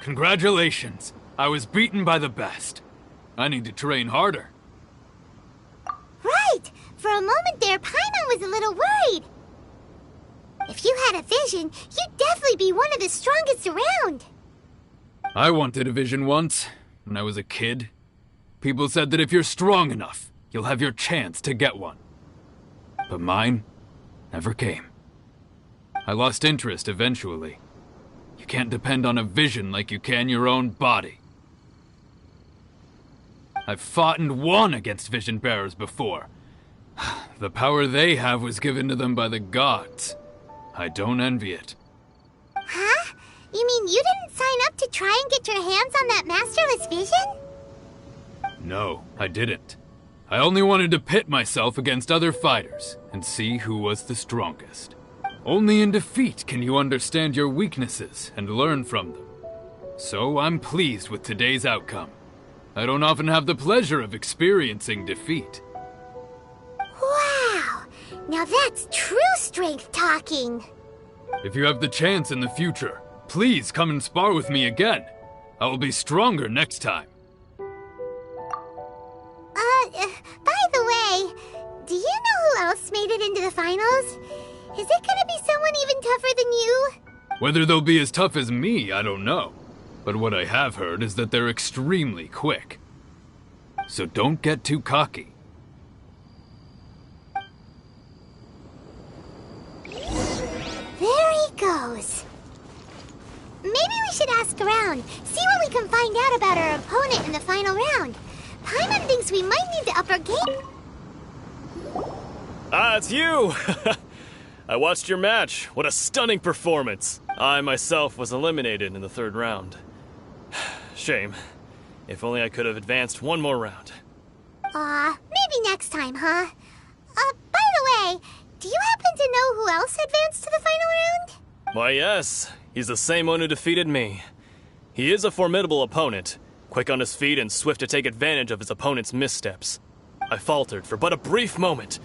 Speaker 12: Congratulations. I was beaten by the best. I need to train harder.
Speaker 1: Right! For a moment there, Paimon was a little worried. If you had a vision, you'd definitely be one of the strongest around.
Speaker 12: I wanted a vision once, when I was a kid. People said that if you're strong enough, you'll have your chance to get one. But mine never came. I lost interest eventually. You can't depend on a vision like you can your own body. I've fought and won against vision bearers before. The power they have was given to them by the gods. I don't envy it.
Speaker 1: Huh? You mean you didn't sign up to try and get your hands on that masterless vision?
Speaker 12: No, I didn't. I only wanted to pit myself against other fighters and see who was the strongest. Only in defeat can you understand your weaknesses and learn from them. So I'm pleased with today's outcome. I don't often have the pleasure of experiencing defeat.
Speaker 1: Wow! Now that's true strength talking.
Speaker 12: If you have the chance in the future, please come and spar with me again. I will be stronger next time.
Speaker 1: By the way, do you know who else made it into the finals? Is it gonna be someone even tougher than you?
Speaker 12: Whether they'll be as tough as me, I don't know. But what I have heard is that they're extremely quick. So don't get too cocky.
Speaker 1: There he goes. Maybe we should ask around, see what we can find out about our opponent in the final round. Paimon thinks we might need to up our game.
Speaker 6: Ah, it's you! I watched your match. What a stunning performance. I myself was eliminated in the third round. Shame. If only I could have advanced one more round.
Speaker 1: Maybe next time, huh? By the way, do you happen to know who else advanced to the final round?
Speaker 6: Why, yes. He's the same one who defeated me. He is a formidable opponent, quick on his feet and swift to take advantage of his opponent's missteps. I faltered for but a brief moment,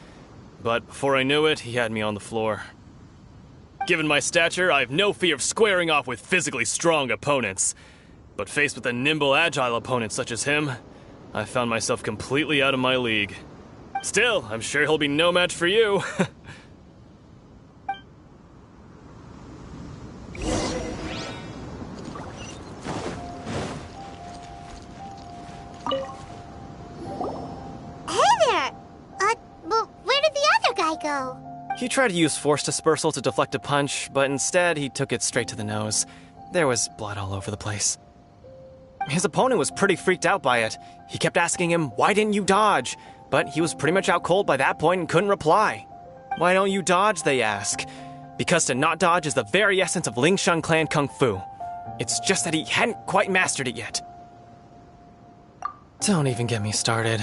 Speaker 6: but before I knew it, he had me on the floor. Given my stature, I have no fear of squaring off with physically strong opponents. But faced with a nimble, agile opponent such as him, I found myself completely out of my league. Still, I'm sure he'll be no match for you.
Speaker 1: Hey there! Well, where did the other guy go?
Speaker 8: He tried to use force dispersal to deflect a punch, but instead he took it straight to the nose. There was blood all over the place. His opponent was pretty freaked out by it. He kept asking him, "Why didn't you dodge?" But he was pretty much out cold by that point and couldn't reply. "Why don't you dodge?" they ask. Because to not dodge is the very essence of Lingshan clan kung fu. It's just that he hadn't quite mastered it yet. Don't even get me started.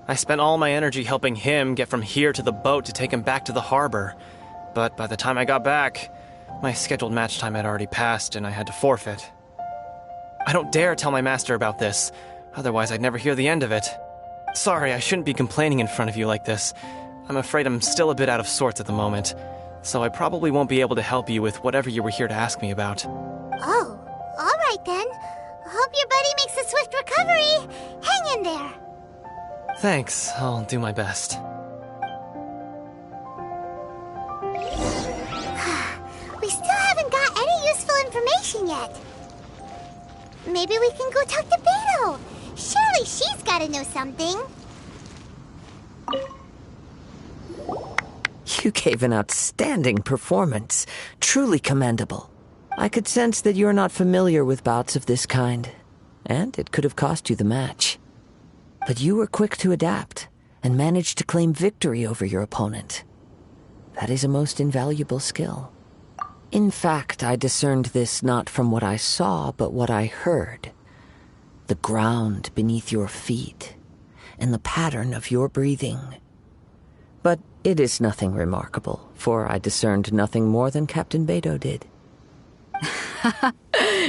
Speaker 8: I spent all my energy helping him get from here to the boat to take him back to the harbor. But by the time I got back, my scheduled match time had already passed and I had to forfeit. I don't dare tell my master about this, otherwise I'd never hear the end of it. Sorry, I shouldn't be complaining in front of you like this. I'm afraid I'm still a bit out of sorts at the moment, so I probably won't be able to help you with whatever you were here to ask me about.
Speaker 1: Oh, all right then. Hope your buddy makes a swift recovery. Hang in there.
Speaker 8: Thanks, I'll do my best.
Speaker 1: We still haven't got any useful information yet. Maybe we can go talk to Beto. Surely she's gotta know something.
Speaker 5: You gave an outstanding performance. Truly commendable. I could sense that you're not familiar with bouts of this kind, and it could have cost you the match. But you were quick to adapt, and managed to claim victory over your opponent. That is a most invaluable skill. In fact, I discerned this not from what I saw, but what I heard. The ground beneath your feet, and the pattern of your breathing. But it is nothing remarkable, for I discerned nothing more than Captain Beto did.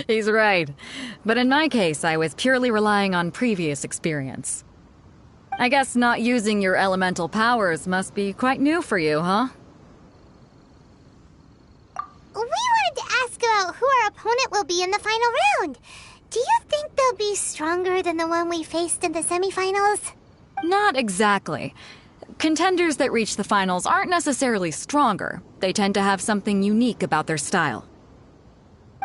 Speaker 4: He's right. But in my case, I was purely relying on previous experience. I guess not using your elemental powers must be quite new for you, huh?
Speaker 1: We wanted to ask about who our opponent will be in the final round. Do you think they'll be stronger than the one we faced in the semifinals?
Speaker 4: Not exactly. Contenders that reach the finals aren't necessarily stronger. They tend to have something unique about their style.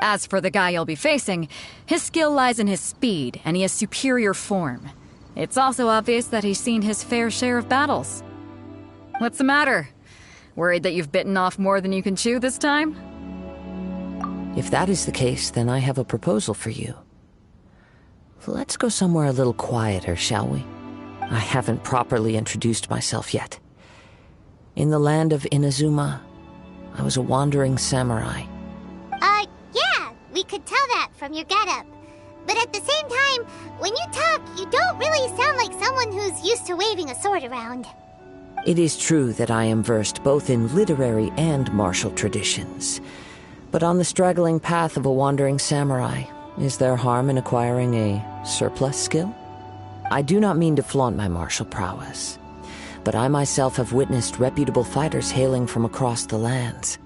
Speaker 4: As for the guy you'll be facing, his skill lies in his speed, and he has superior form. It's also obvious that he's seen his fair share of battles. What's the matter? Worried that you've bitten off more than you can chew this time?
Speaker 5: If that is the case, then I have a proposal for you. Let's go somewhere a little quieter, shall we? I haven't properly introduced myself yet. In the land of Inazuma, I was a wandering samurai.
Speaker 1: Yeah, we could tell that from your getup. But at the same time, when you talk, you don't really sound like someone who's used to waving a sword around.
Speaker 5: It is true that I am versed both in literary and martial traditions. But on the straggling path of a wandering samurai, is there harm in acquiring a surplus skill? I do not mean to flaunt my martial prowess, but I myself have witnessed reputable fighters hailing from across the lands.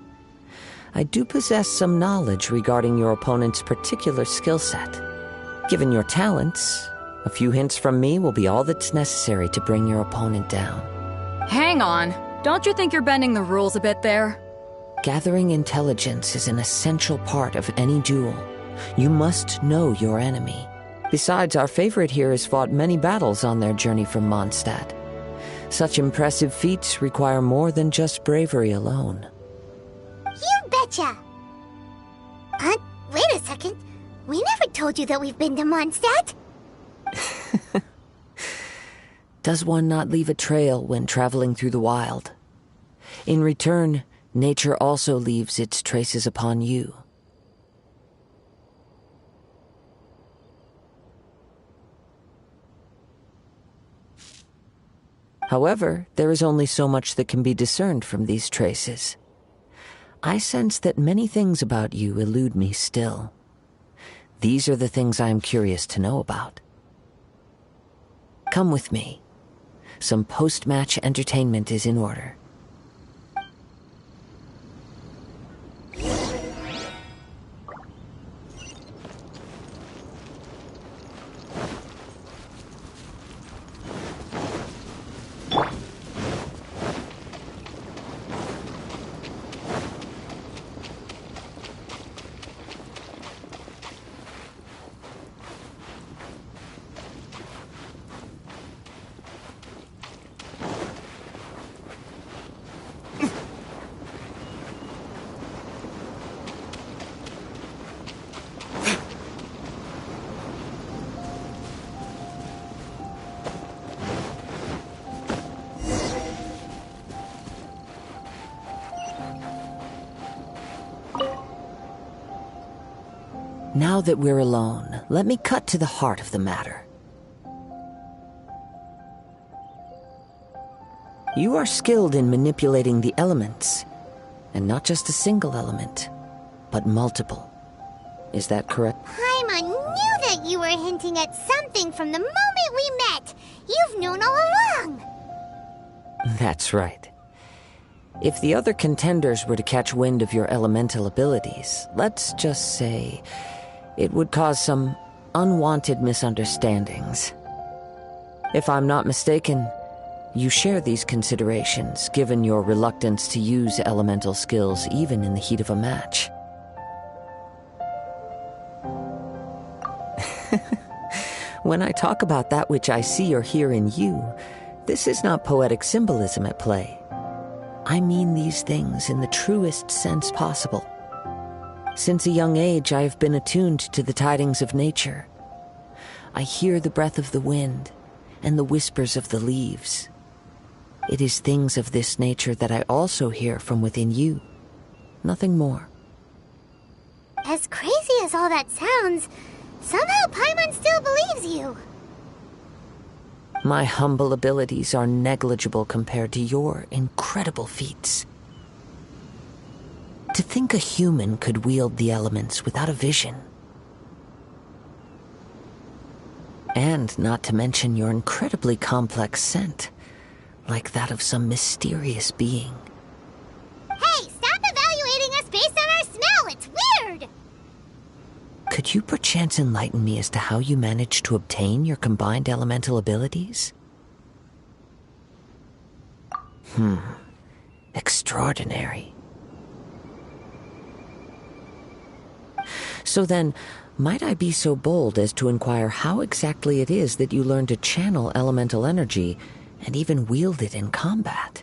Speaker 5: I do possess some knowledge regarding your opponent's particular skill set. Given your talents, a few hints from me will be all that's necessary to bring your opponent down.
Speaker 4: Hang on. Don't you think you're bending the rules a bit there?
Speaker 5: Gathering intelligence is an essential part of any duel. You must know your enemy. Besides, our favorite here has fought many battles on their journey from Mondstadt. Such impressive feats require more than just bravery alone.
Speaker 1: You betcha! Wait a second. We never told you that we've been to Mondstadt.
Speaker 5: Does one not leave a trail when traveling through the wild? In return, nature also leaves its traces upon you. However, there is only so much that can be discerned from these traces. I sense that many things about you elude me still. These are the things I am curious to know about. Come with me. Some post-match entertainment is in order. Now that we're alone, let me cut to the heart of the matter. You are skilled in manipulating the elements, and not just a single element, but multiple. Is that correct?
Speaker 1: Paimon knew that you were hinting at something from the moment we met. You've known all along.
Speaker 5: That's right. If the other contenders were to catch wind of your elemental abilities, let's just say it would cause some unwanted misunderstandings. If I'm not mistaken, you share these considerations, given your reluctance to use elemental skills even in the heat of a match. When I talk about that which I see or hear in you, this is not poetic symbolism at play. I mean these things in the truest sense possible. Since a young age, I have been attuned to the tidings of nature. I hear the breath of the wind and the whispers of the leaves. It is things of this nature that I also hear from within you. Nothing more.
Speaker 1: As crazy as all that sounds, somehow Paimon still believes you.
Speaker 5: My humble abilities are negligible compared to your incredible feats. To think a human could wield the elements without a vision. And not to mention your incredibly complex scent, like that of some mysterious being.
Speaker 1: Hey, stop evaluating us based on our smell! It's weird!
Speaker 5: Could you perchance enlighten me as to how you managed to obtain your combined elemental abilities? Extraordinary. So then, might I be so bold as to inquire how exactly it is that you learned to channel elemental energy and even wield it in combat?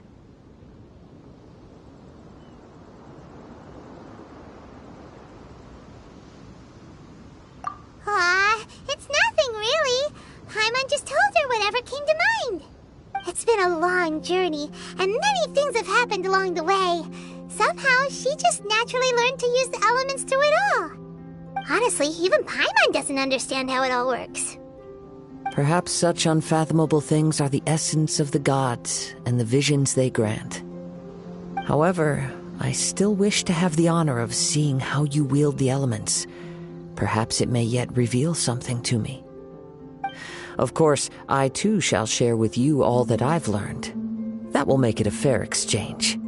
Speaker 1: It's nothing really. Paimon just told her whatever came to mind. It's been a long journey, and many things have happened along the way. Somehow, she just naturally learned to use the elements through it all. Honestly, even Paimon doesn't understand how it all works.
Speaker 5: Perhaps such unfathomable things are the essence of the gods and the visions they grant. However, I still wish to have the honor of seeing how you wield the elements. Perhaps it may yet reveal something to me. Of course, I too shall share with you all that I've learned. That will make it a fair exchange.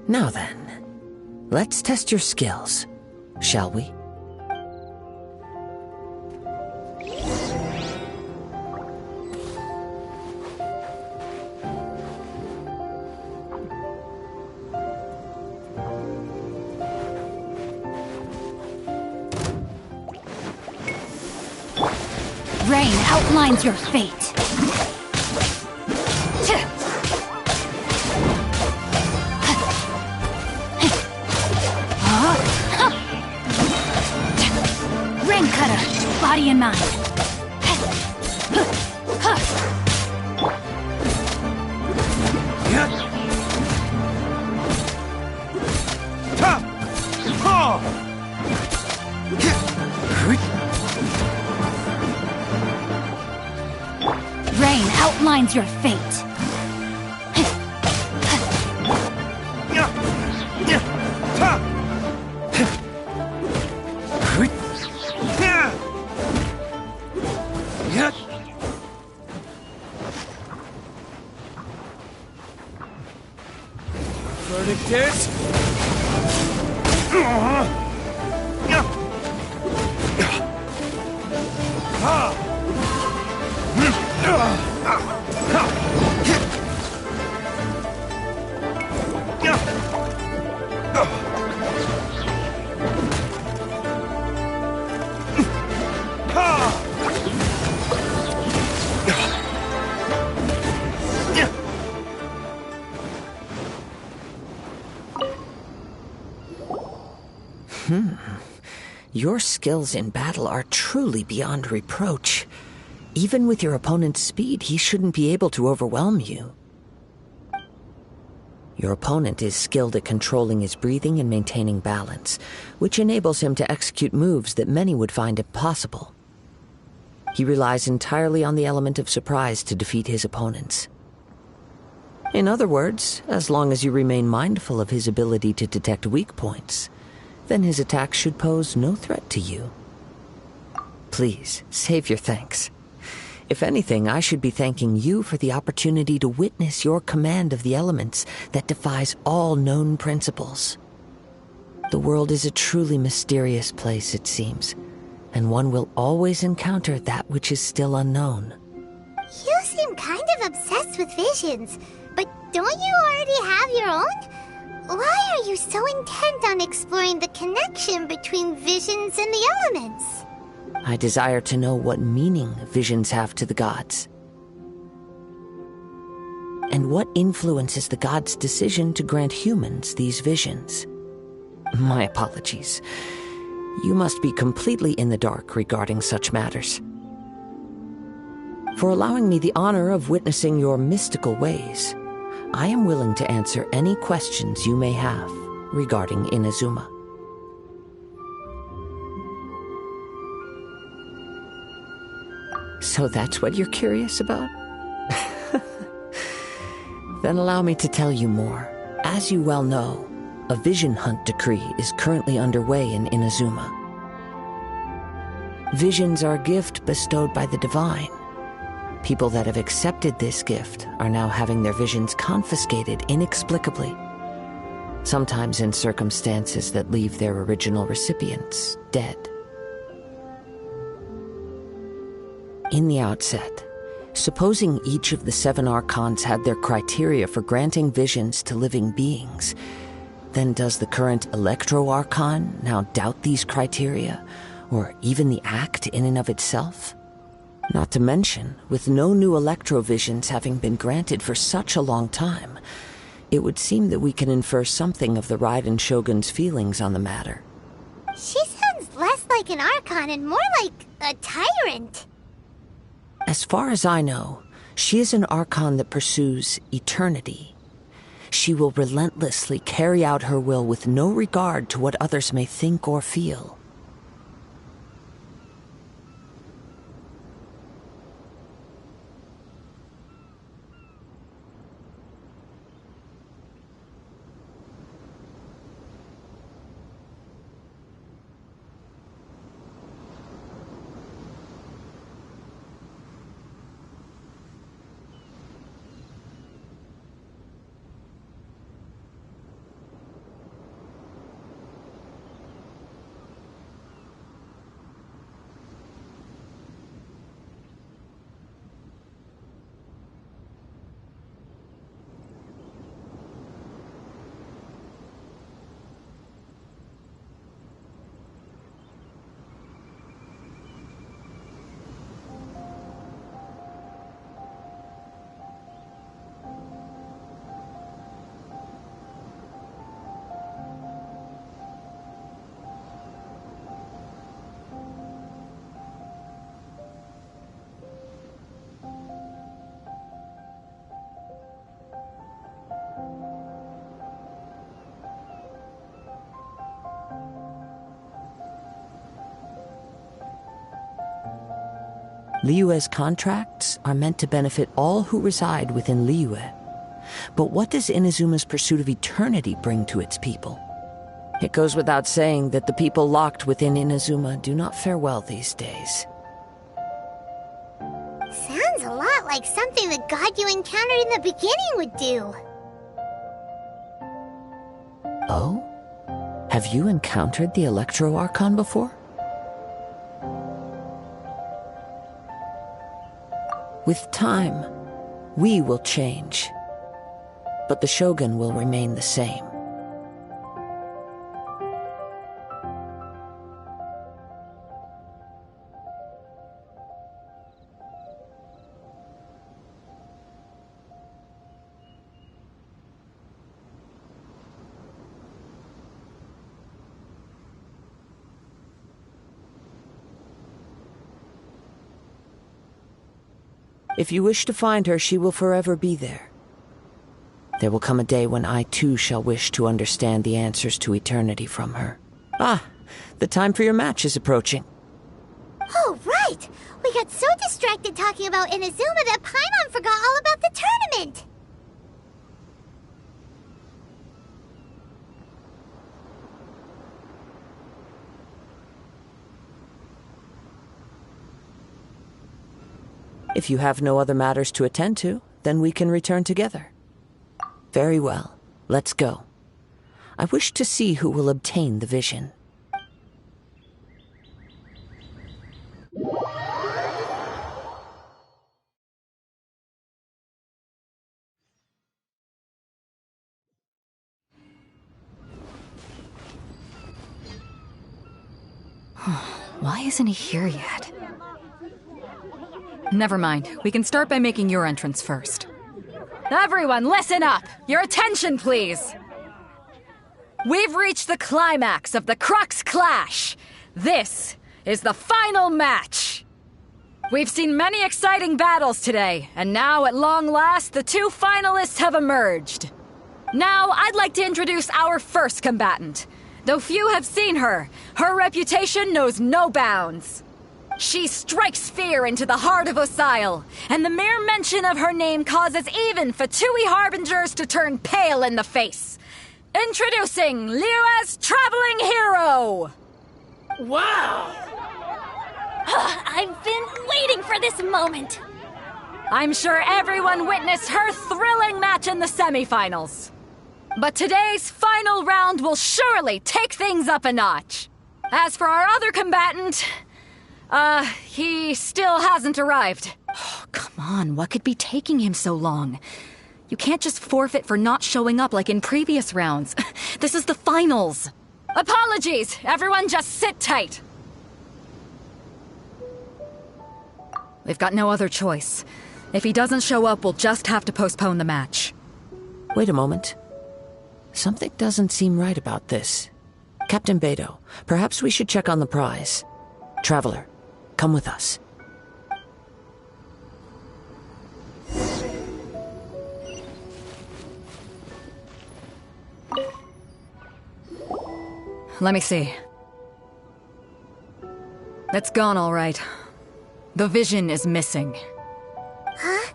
Speaker 5: Now then, let's test your skills, shall we?
Speaker 3: Rain outlines your fate. Rain cutter, body and mind. Rain outlines your fate.
Speaker 6: Verdict is...
Speaker 5: Your skills in battle are truly beyond reproach. Even with your opponent's speed, he shouldn't be able to overwhelm you. Your opponent is skilled at controlling his breathing and maintaining balance, which enables him to execute moves that many would find impossible. He relies entirely on the element of surprise to defeat his opponents. In other words, as long as you remain mindful of his ability to detect weak points, then his attacks should pose no threat to you. Please, save your thanks. If anything, I should be thanking you for the opportunity to witness your command of the elements that defies all known principles. The world is a truly mysterious place, it seems, and one will always encounter that which is still unknown.
Speaker 1: You seem kind of obsessed with visions, but don't you already have your own? Why are you so intent on exploring the connection between visions and the elements?
Speaker 5: I desire to know what meaning visions have to the gods, and what influences the gods' decision to grant humans these visions. My apologies. You must be completely in the dark regarding such matters. For allowing me the honor of witnessing your mystical ways, I am willing to answer any questions you may have regarding Inazuma. So that's what you're curious about? Then allow me to tell you more. As you well know, a vision hunt decree is currently underway in Inazuma. Visions are a gift bestowed by the divine. People that have accepted this gift are now having their visions confiscated inexplicably, sometimes in circumstances that leave their original recipients dead. In the outset, supposing each of the 7 archons had their criteria for granting visions to living beings, then does the current Electro-Archon now doubt these criteria, or even the act in and of itself? Not to mention, with no new Electrovisions having been granted for such a long time, it would seem that we can infer something of the Raiden Shogun's feelings on the matter.
Speaker 1: She sounds less like an Archon and more like a tyrant.
Speaker 5: As far as I know, she is an Archon that pursues eternity. She will relentlessly carry out her will with no regard to what others may think or feel. Liyue's contracts are meant to benefit all who reside within Liyue. But what does Inazuma's pursuit of eternity bring to its people? It goes without saying that the people locked within Inazuma do not fare well these days.
Speaker 1: Sounds a lot like something the god you encountered in the beginning would do.
Speaker 5: Oh? Have you encountered the Electro-Archon before? With time, we will change, but the Shogun will remain the same. If you wish to find her, she will forever be there. There will come a day when I too shall wish to understand the answers to eternity from her. Ah, the time for your match is approaching.
Speaker 1: Oh, right! We got so distracted talking about Inazuma that Paimon forgot all about the tournament!
Speaker 5: If you have no other matters to attend to, then we can return together. Very well. Let's go. I wish to see who will obtain the vision.
Speaker 4: Why isn't he here yet? Never mind. We can start by making your entrance first. Everyone, listen up! Your attention, please! We've reached the climax of the Crux Clash! This is the final match! We've seen many exciting battles today, and now, at long last, the two finalists have emerged. Now, I'd like to introduce our first combatant. Though few have seen her, her reputation knows no bounds. She strikes fear into the heart of Osile, and the mere mention of her name causes even Fatui Harbingers to turn pale in the face. Introducing Liyue's traveling hero!
Speaker 9: Wow!
Speaker 3: I've been waiting for this moment!
Speaker 4: I'm sure everyone witnessed her thrilling match in the semifinals. But today's final round will surely take things up a notch. As for our other combatant, he still hasn't arrived.
Speaker 2: Oh, come on, what could be taking him so long? You can't just forfeit for not showing up like in previous rounds. This is the finals.
Speaker 4: Apologies! Everyone just sit tight. We've got no other choice. If he doesn't show up, we'll just have to postpone the match.
Speaker 5: Wait a moment. Something doesn't seem right about this. Captain Beidou, perhaps we should check on the prize. Traveler, come with us.
Speaker 4: Let me see. It's gone, all right. The vision is missing.
Speaker 1: Huh?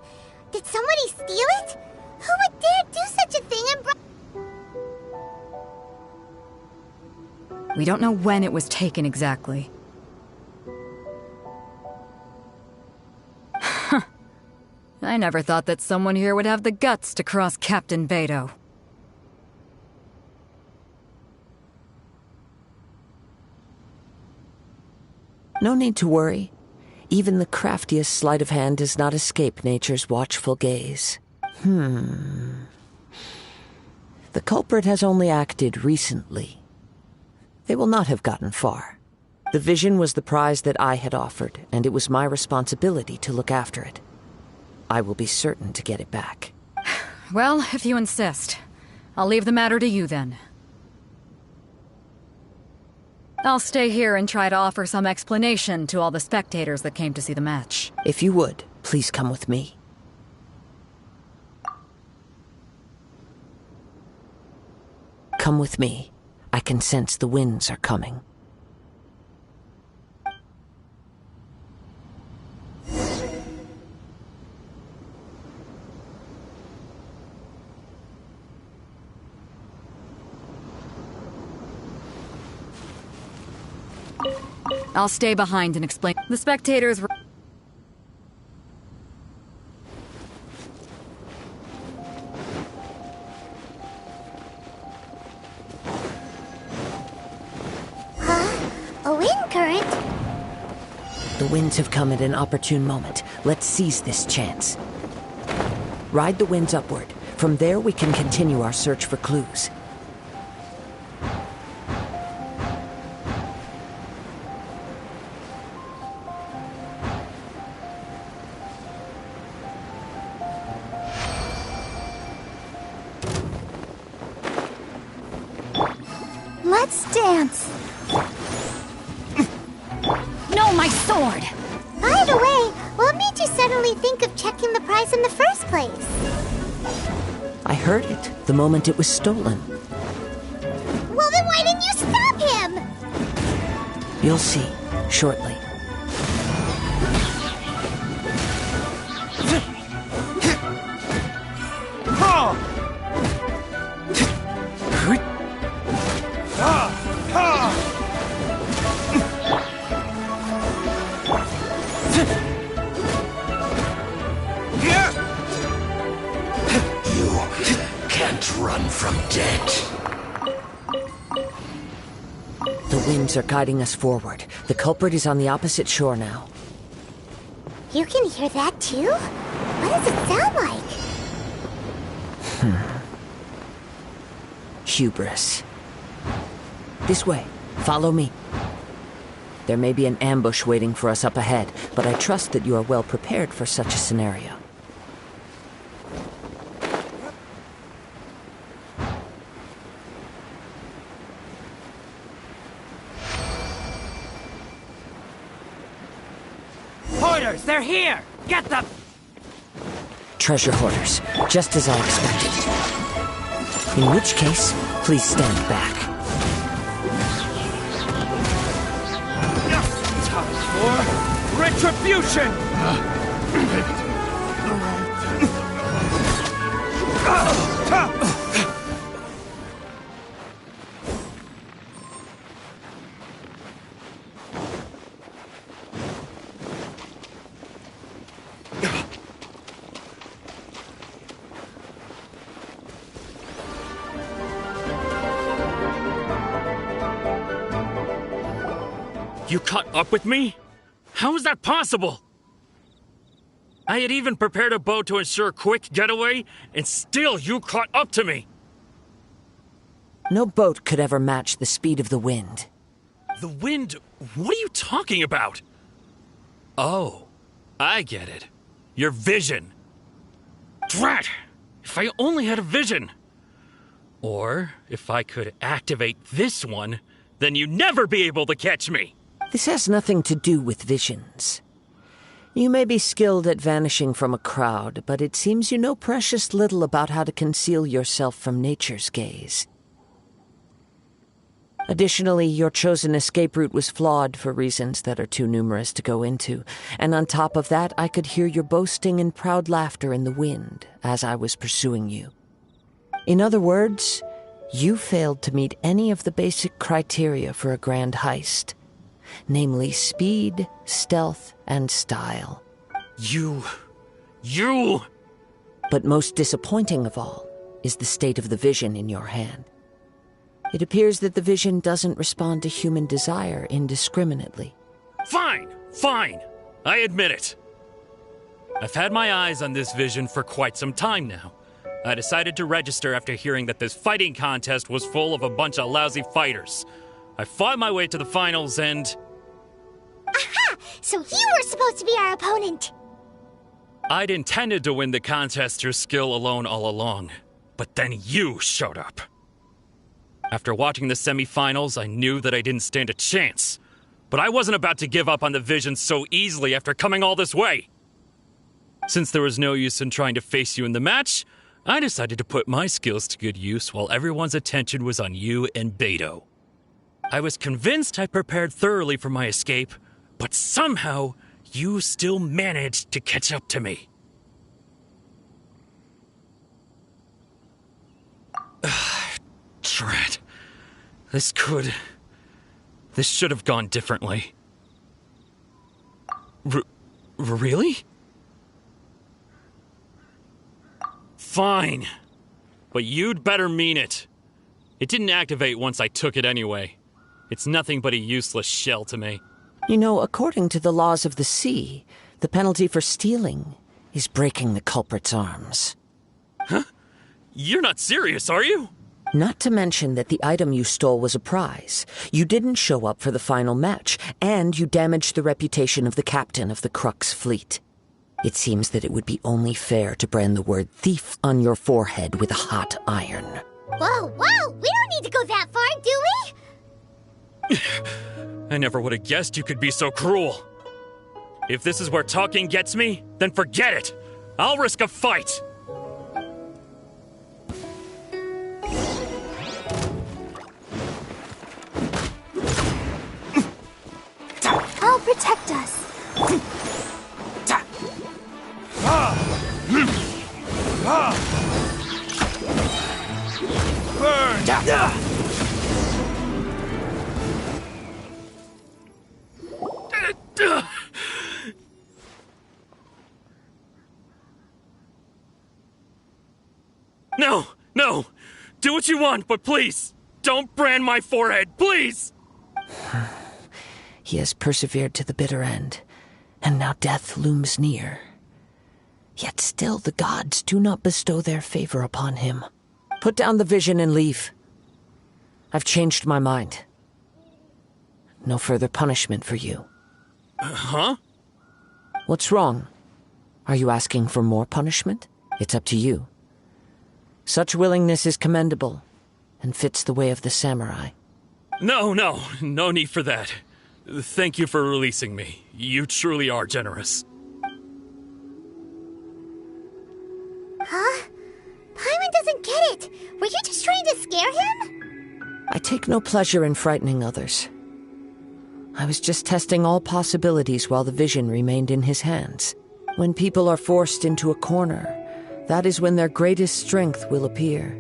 Speaker 1: Did somebody steal it? Who would dare do such a thing and
Speaker 4: We don't know when it was taken exactly. I never thought that someone here would have the guts to cross Captain Beidou.
Speaker 5: No need to worry. Even the craftiest sleight of hand does not escape nature's watchful gaze. The culprit has only acted recently. They will not have gotten far. The vision was the prize that I had offered, and it was my responsibility to look after it. I will be certain to get it back.
Speaker 4: Well, if you insist. I'll leave the matter to you then. I'll stay here and try to offer some explanation to all the spectators that came to see the match.
Speaker 5: If you would, please come with me. Come with me. I can sense the winds are coming.
Speaker 4: I'll stay behind and explain. The spectators were...
Speaker 1: a wind current?
Speaker 5: The winds have come at an opportune moment. Let's seize this chance. Ride the winds upward. From there we can continue our search for clues.
Speaker 10: Let's dance.
Speaker 3: No, my sword!
Speaker 1: By the way, what made you suddenly think of checking the prize in the first place?
Speaker 5: I heard it the moment it was stolen.
Speaker 1: Well, then why didn't you stop him?
Speaker 5: You'll see, shortly.
Speaker 13: Run from death.
Speaker 5: The winds are guiding us forward. The culprit is on the opposite shore now.
Speaker 1: You can hear that too? What does it sound like?
Speaker 5: Hubris. This way. Follow me. There may be an ambush waiting for us up ahead, but I trust that you are well prepared for such a scenario.
Speaker 14: Hoarders, they're here! Get them!
Speaker 5: Treasure hoarders, just as I expected. In which case, please stand back.
Speaker 14: Time for retribution!
Speaker 15: You caught up with me? How is that possible? I had even prepared a boat to ensure a quick getaway, and still you caught up to me!
Speaker 5: No boat could ever match the speed of the wind.
Speaker 15: The wind? What are you talking about? Oh, I get it. Your vision. Drat! If I only had a vision! Or, if I could activate this one, then you'd never be able to catch me!
Speaker 5: This has nothing to do with visions. You may be skilled at vanishing from a crowd, but it seems you know precious little about how to conceal yourself from nature's gaze. Additionally, your chosen escape route was flawed for reasons that are too numerous to go into, and on top of that, I could hear your boasting and proud laughter in the wind as I was pursuing you. In other words, you failed to meet any of the basic criteria for a grand heist. Namely speed, stealth, and style.
Speaker 15: You...
Speaker 5: But most disappointing of all is the state of the vision in your hand. It appears that the vision doesn't respond to human desire indiscriminately.
Speaker 15: Fine! I admit it. I've had my eyes on this vision for quite some time now. I decided to register after hearing that this fighting contest was full of a bunch of lousy fighters. I fought my way to the finals and...
Speaker 1: Aha! So you were supposed to be our opponent!
Speaker 15: I'd intended to win the contest through skill alone all along, but then you showed up. After watching the semifinals, I knew that I didn't stand a chance. But I wasn't about to give up on the vision so easily after coming all this way. Since there was no use in trying to face you in the match, I decided to put my skills to good use while everyone's attention was on you and Beto. I was convinced I prepared thoroughly for my escape, but somehow you still managed to catch up to me. Drat. This should have gone differently. Really? Fine. But you'd better mean it. It didn't activate once I took it anyway. It's nothing but a useless shell to me.
Speaker 5: You know, according to the laws of the sea, the penalty for stealing is breaking the culprit's arms.
Speaker 15: Huh? You're not serious, are you?
Speaker 5: Not to mention that the item you stole was a prize. You didn't show up for the final match, and you damaged the reputation of the captain of the Crux fleet. It seems that it would be only fair to brand the word thief on your forehead with a hot iron.
Speaker 1: Whoa! We don't need to go that far, do we?
Speaker 15: I never would have guessed you could be so cruel. If this is where talking gets me, then forget it. I'll risk a fight.
Speaker 3: protect us.
Speaker 15: No, no! Do what you want, but please, don't brand my forehead, please!
Speaker 5: He has persevered to the bitter end, and now death looms near. Yet still the gods do not bestow their favor upon him. Put down the vision and leave. I've changed my mind. No further punishment for you.
Speaker 15: Huh?
Speaker 5: What's wrong? Are you asking for more punishment? It's up to you. Such willingness is commendable, and fits the way of the samurai.
Speaker 15: No need for that. Thank you for releasing me. You truly are generous.
Speaker 1: Huh? Paimon doesn't get it. Were you just trying to scare him?
Speaker 5: I take no pleasure in frightening others. I was just testing all possibilities while the vision remained in his hands. When people are forced into a corner, that is when their greatest strength will appear.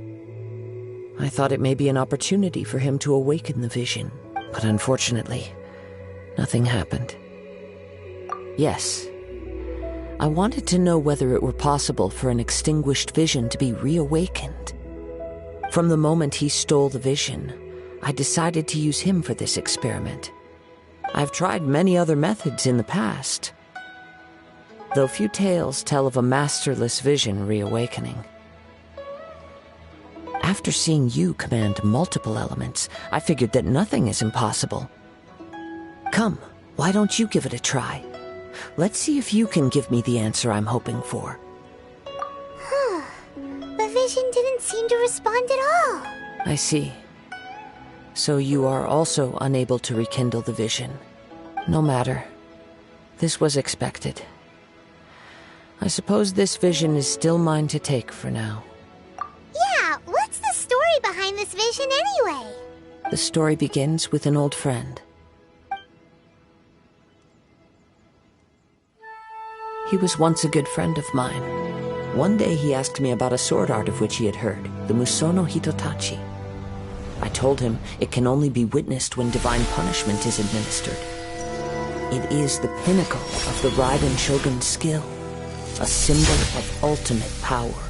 Speaker 5: I thought it may be an opportunity for him to awaken the vision, but unfortunately, nothing happened. Yes, I wanted to know whether it were possible for an extinguished vision to be reawakened. From the moment he stole the vision, I decided to use him for this experiment. I've tried many other methods in the past, though few tales tell of a masterless vision reawakening. After seeing you command multiple elements, I figured that nothing is impossible. Come, why don't you give it a try? Let's see if you can give me the answer I'm hoping for.
Speaker 1: The vision didn't seem to respond at all.
Speaker 5: I see. So you are also unable to rekindle the vision. No matter. This was expected. I suppose this vision is still mine to take for now.
Speaker 1: Yeah, what's the story behind this vision anyway?
Speaker 5: The story begins with an old friend. He was once a good friend of mine. One day he asked me about a sword art of which he had heard, the Musono Hitotachi. I told him it can only be witnessed when divine punishment is administered. It is the pinnacle of the Raiden Shogun's skill, a symbol of ultimate power.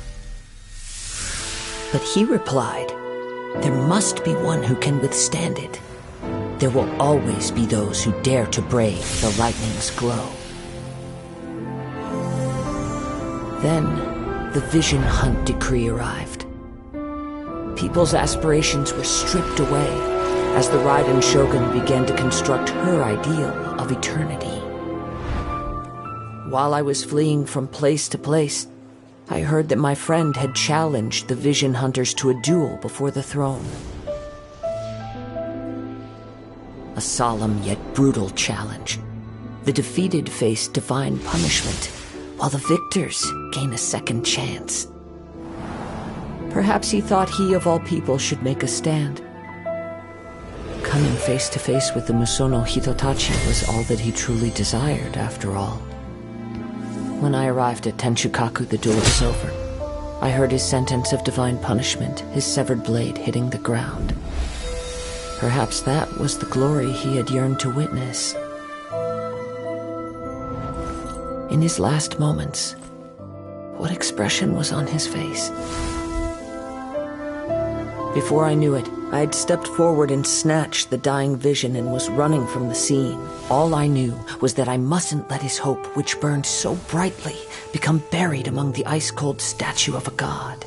Speaker 5: But he replied, there must be one who can withstand it. There will always be those who dare to brave the lightning's glow. Then, the Vision Hunt decree arrived. People's aspirations were stripped away as the Raiden Shogun began to construct her ideal of eternity. While I was fleeing from place to place, I heard that my friend had challenged the Vision Hunters to a duel before the throne. A solemn yet brutal challenge. The defeated face divine punishment, while the victors gain a second chance. Perhaps he thought he of all people should make a stand. Coming face to face with the Musono Hitotachi was all that he truly desired, after all. When I arrived at Tenchukaku, the duel was over. I heard his sentence of divine punishment, his severed blade hitting the ground. Perhaps that was the glory he had yearned to witness. In his last moments, what expression was on his face? Before I knew it, I had stepped forward and snatched the dying vision and was running from the scene. All I knew was that I mustn't let his hope, which burned so brightly, become buried among the ice-cold statue of a god.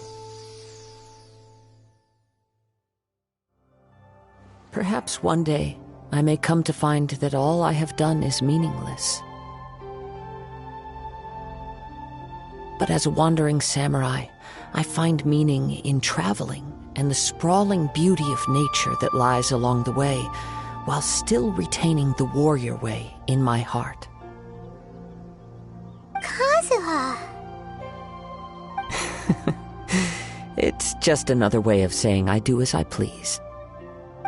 Speaker 5: Perhaps one day, I may come to find that all I have done is meaningless. But as a wandering samurai, I find meaning in traveling and the sprawling beauty of nature that lies along the way, while still retaining the warrior way in my heart.
Speaker 1: Kazuha!
Speaker 5: It's just another way of saying I do as I please.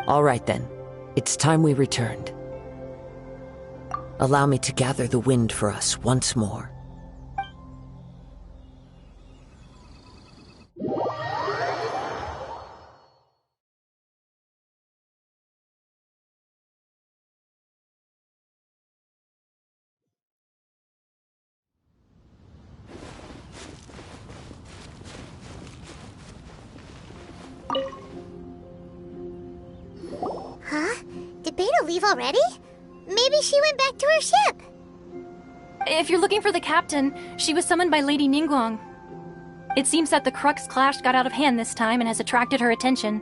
Speaker 5: All right then, it's time we returned. Allow me to gather the wind for us once more.
Speaker 1: Huh? Did Beta leave already? Maybe she went back to her ship.
Speaker 11: If you're looking for the captain, she was summoned by Lady Ningguang. It seems that the Crux clash got out of hand this time and has attracted her attention.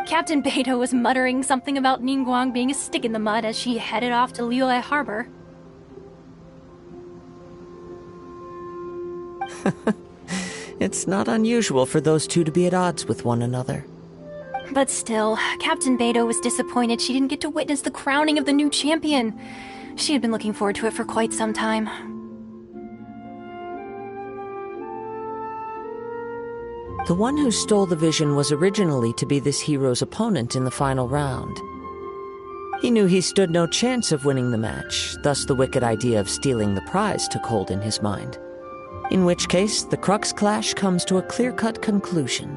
Speaker 11: Captain Beto was muttering something about Ningguang being a stick in the mud as she headed off to Liyue Harbor.
Speaker 5: It's not unusual for those two to be at odds with one another.
Speaker 11: But still, Captain Beto was disappointed she didn't get to witness the crowning of the new champion. She had been looking forward to it for quite some time.
Speaker 5: The one who stole the vision was originally to be this hero's opponent in the final round. He knew he stood no chance of winning the match, thus the wicked idea of stealing the prize took hold in his mind. In which case, the Crux clash comes to a clear-cut conclusion.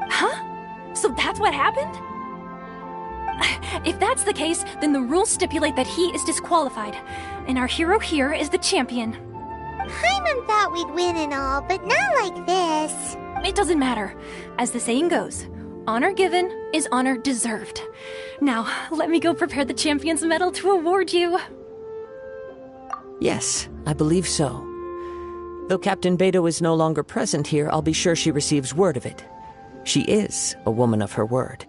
Speaker 11: Huh? So that's what happened? If that's the case, then the rules stipulate that he is disqualified, and our hero here is the champion.
Speaker 1: Paimon thought we'd win and all, but not like this.
Speaker 11: It doesn't matter. As the saying goes, honor given is honor deserved. Now, let me go prepare the champion's medal to award you.
Speaker 5: Yes, I believe so. Though Captain Beto is no longer present here, I'll be sure she receives word of it. She is a woman of her word.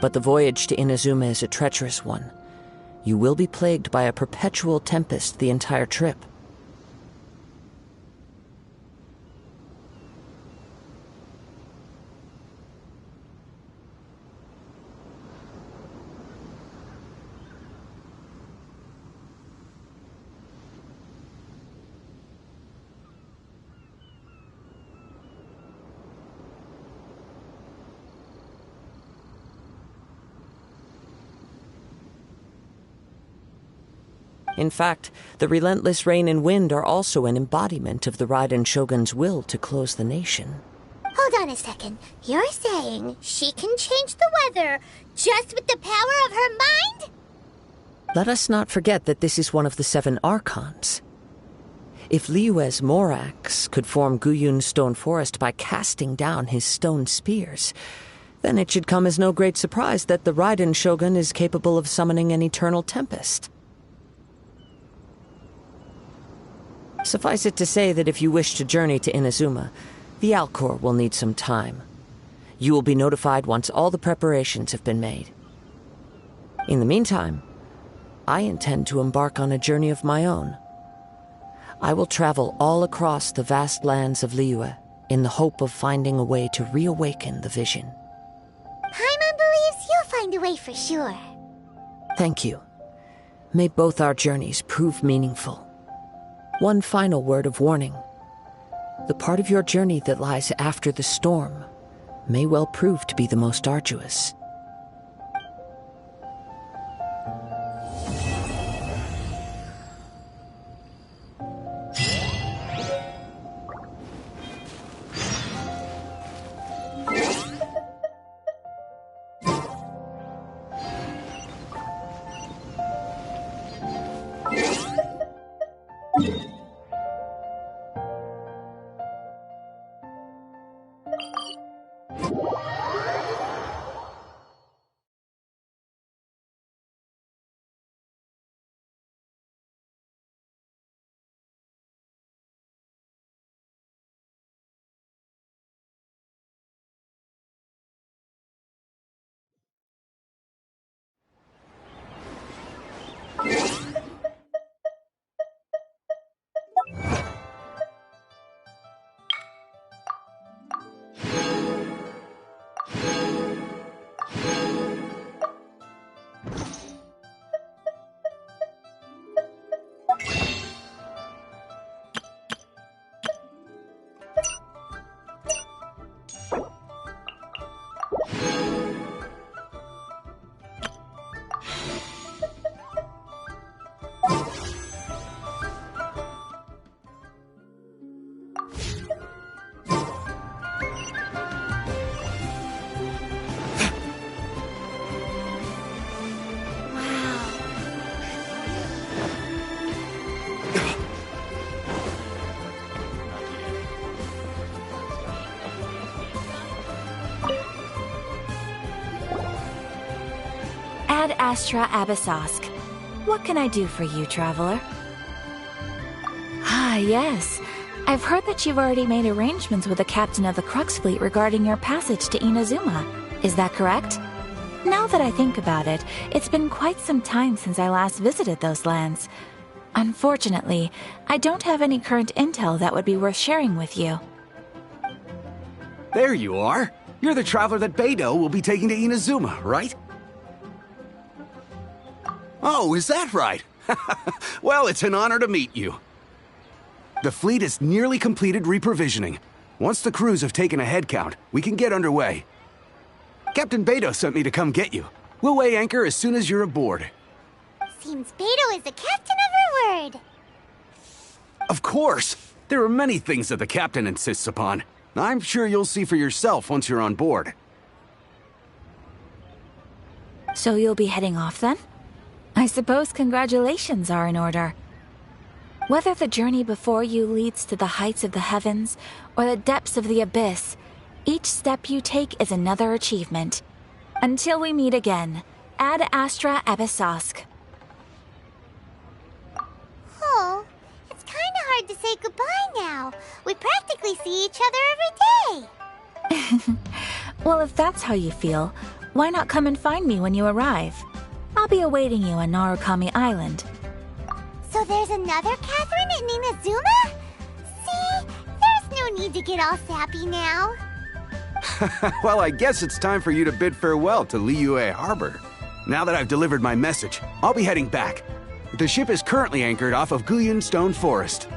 Speaker 5: But the voyage to Inazuma is a treacherous one. You will be plagued by a perpetual tempest the entire trip. In fact, the relentless rain and wind are also an embodiment of the Raiden Shogun's will to close the nation.
Speaker 1: Hold on a second. You're saying she can change the weather just with the power of her mind?
Speaker 5: Let us not forget that this is one of the 7 Archons. If Liyue's Morax could form Guyun's stone forest by casting down his stone spears, then it should come as no great surprise that the Raiden Shogun is capable of summoning an eternal tempest. Suffice it to say that if you wish to journey to Inazuma, the Alcor will need some time. You will be notified once all the preparations have been made. In the meantime, I intend to embark on a journey of my own. I will travel all across the vast lands of Liyue in the hope of finding a way to reawaken the vision.
Speaker 1: Paimon believes you'll find a way for sure.
Speaker 5: Thank you. May both our journeys prove meaningful. One final word of warning. The part of your journey that lies after the storm may well prove to be the most arduous.
Speaker 16: Ad Astra Abyssosk. What can I do for you, traveler? Ah, yes. I've heard that you've already made arrangements with the captain of the Crux fleet regarding your passage to Inazuma. Is that correct? Now that I think about it, it's been quite some time since I last visited those lands. Unfortunately, I don't have any current intel that would be worth sharing with you.
Speaker 17: There you are. You're the traveler that Beidou will be taking to Inazuma, right? Oh, is that right? Well, it's an honor to meet you. The fleet is nearly completed reprovisioning. Once the crews have taken a head count, we can get underway. Captain Beidou sent me to come get you. We'll weigh anchor as soon as you're aboard.
Speaker 1: Seems Beidou is the captain of her word.
Speaker 17: Of course! There are many things that the captain insists upon. I'm sure you'll see for yourself once you're on board.
Speaker 16: So you'll be heading off then? I suppose congratulations are in order. Whether the journey before you leads to the heights of the heavens or the depths of the abyss, each step you take is another achievement. Until we meet again, Ad Astra Abyssosk.
Speaker 1: Oh, it's kind of hard to say goodbye now. We practically see each other every day.
Speaker 16: Well, if that's how you feel, why not come and find me when you arrive? I'll be awaiting you on Narukami Island.
Speaker 1: So there's another Catherine in Inazuma? See, there's no need to get all sappy now.
Speaker 17: Well, I guess it's time for you to bid farewell to Liyue Harbor. Now that I've delivered my message, I'll be heading back. The ship is currently anchored off of Guyan Stone Forest.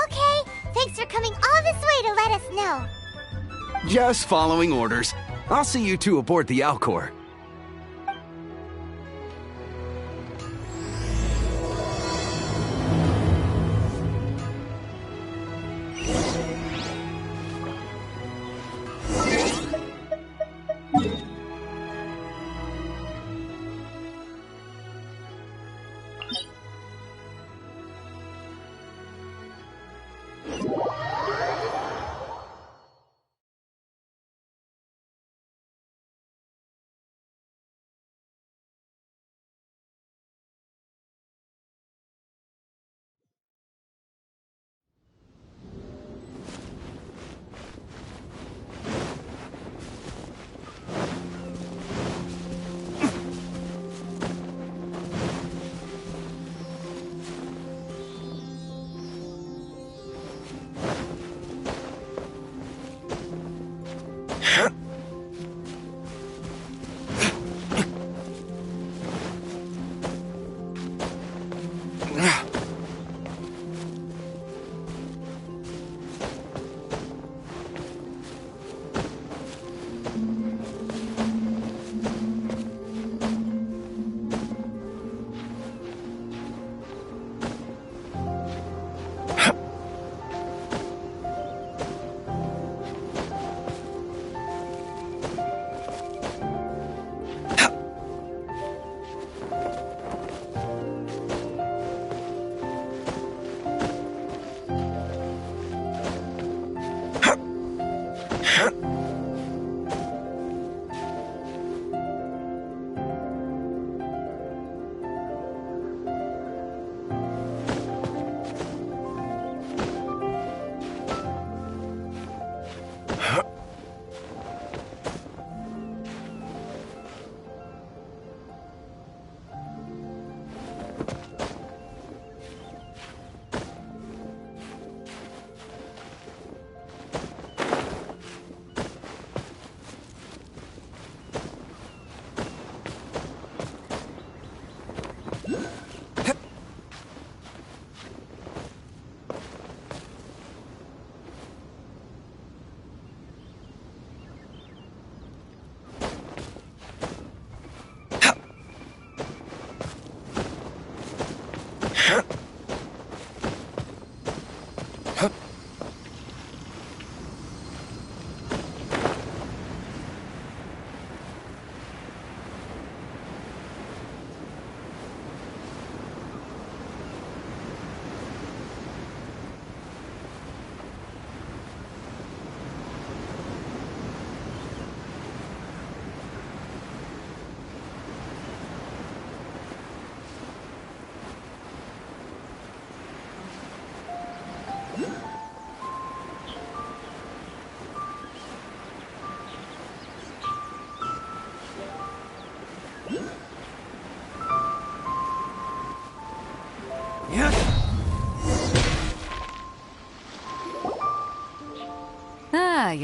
Speaker 1: Okay, thanks for coming all this way to let us know.
Speaker 17: Just following orders. I'll see you two aboard the Alcor.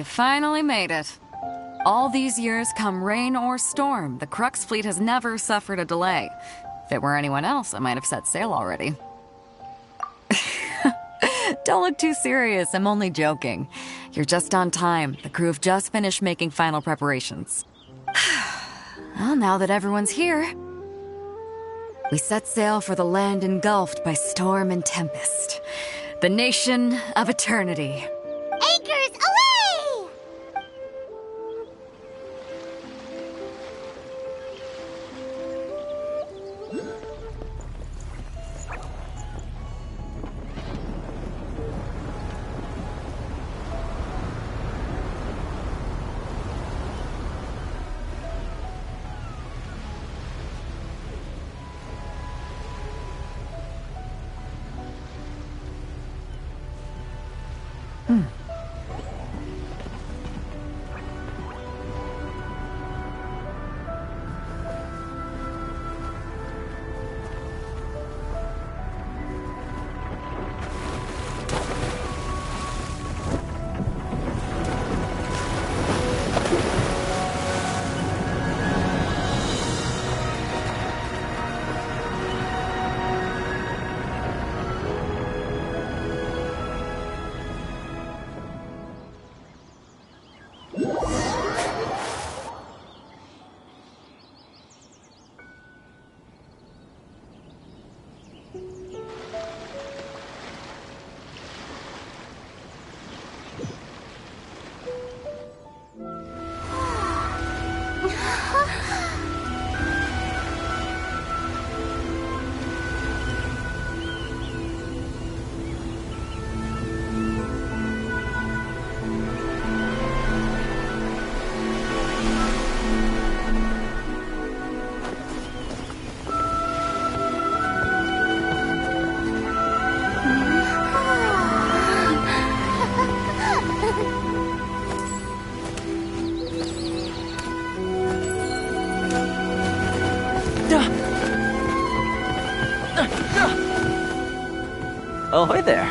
Speaker 4: finally made it. All these years, come rain or storm, the Crux fleet has never suffered a delay. If it were anyone else, I might have set sail already. Don't look too serious, I'm only joking. You're just on time. The crew have just finished making final preparations. Well, now that everyone's here, we set sail for the land engulfed by storm and tempest. The nation of eternity.
Speaker 1: Anchors away!
Speaker 5: Ahoy there.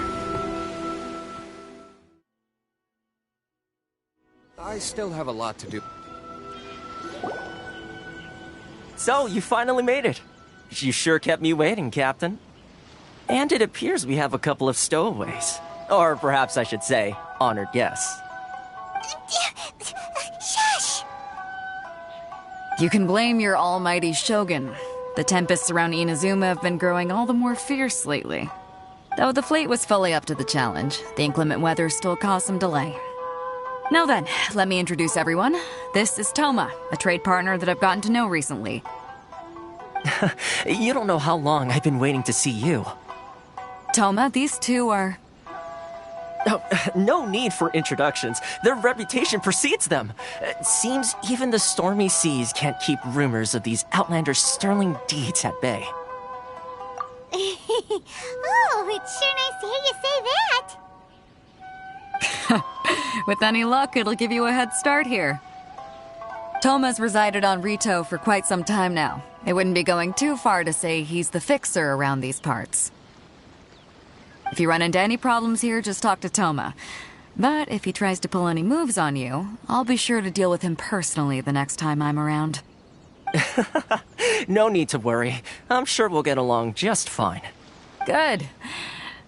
Speaker 18: I still have a lot to do.
Speaker 5: So, you finally made it. You sure kept me waiting, Captain. And it appears we have a couple of stowaways. Or perhaps I should say, honored guests.
Speaker 1: Shush!
Speaker 4: You can blame your almighty shogun. The tempests around Inazuma have been growing all the more fierce lately. Though the fleet was fully up to the challenge, the inclement weather still caused some delay. Now then, let me introduce everyone. This is Toma, a trade partner that I've gotten to know recently.
Speaker 5: You don't know how long I've been waiting to see you.
Speaker 4: Toma, these two are...
Speaker 5: Oh, no need for introductions. Their reputation precedes them. It seems even the stormy seas can't keep rumors of these outlanders' sterling deeds at bay.
Speaker 1: Oh, it's sure nice to hear you say that.
Speaker 4: With any luck, it'll give you a head start here. Toma's resided on Rito for quite some time now. It wouldn't be going too far to say he's the fixer around these parts. If you run into any problems here, just talk to Toma. But if he tries to pull any moves on you, I'll be sure to deal with him personally the next time I'm around.
Speaker 5: No need to worry. I'm sure we'll get along just fine.
Speaker 4: Good.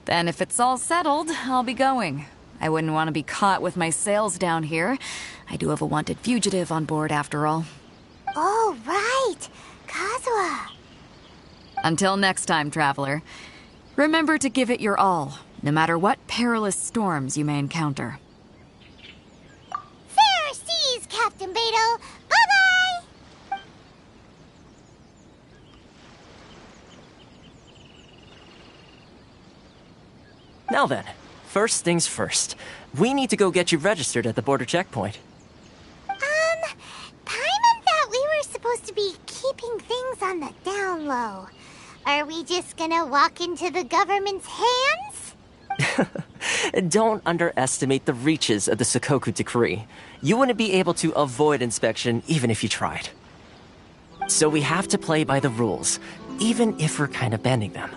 Speaker 4: Then if it's all settled, I'll be going. I wouldn't want to be caught with my sails down here. I do have a wanted fugitive on board after all.
Speaker 1: Oh, right. Kazuha.
Speaker 4: Until next time, traveler. Remember to give it your all, no matter what perilous storms you may encounter.
Speaker 1: Fair seas, Captain Beto. Bye-bye!
Speaker 5: Now then, first things first. We need to go get you registered at the border checkpoint.
Speaker 1: Paimon thought we were supposed to be keeping things on the down low. Are we just gonna walk into the government's hands?
Speaker 5: Don't underestimate the reaches of the Sakoku Decree. You wouldn't be able to avoid inspection even if you tried. So we have to play by the rules, even if we're kind of bending them.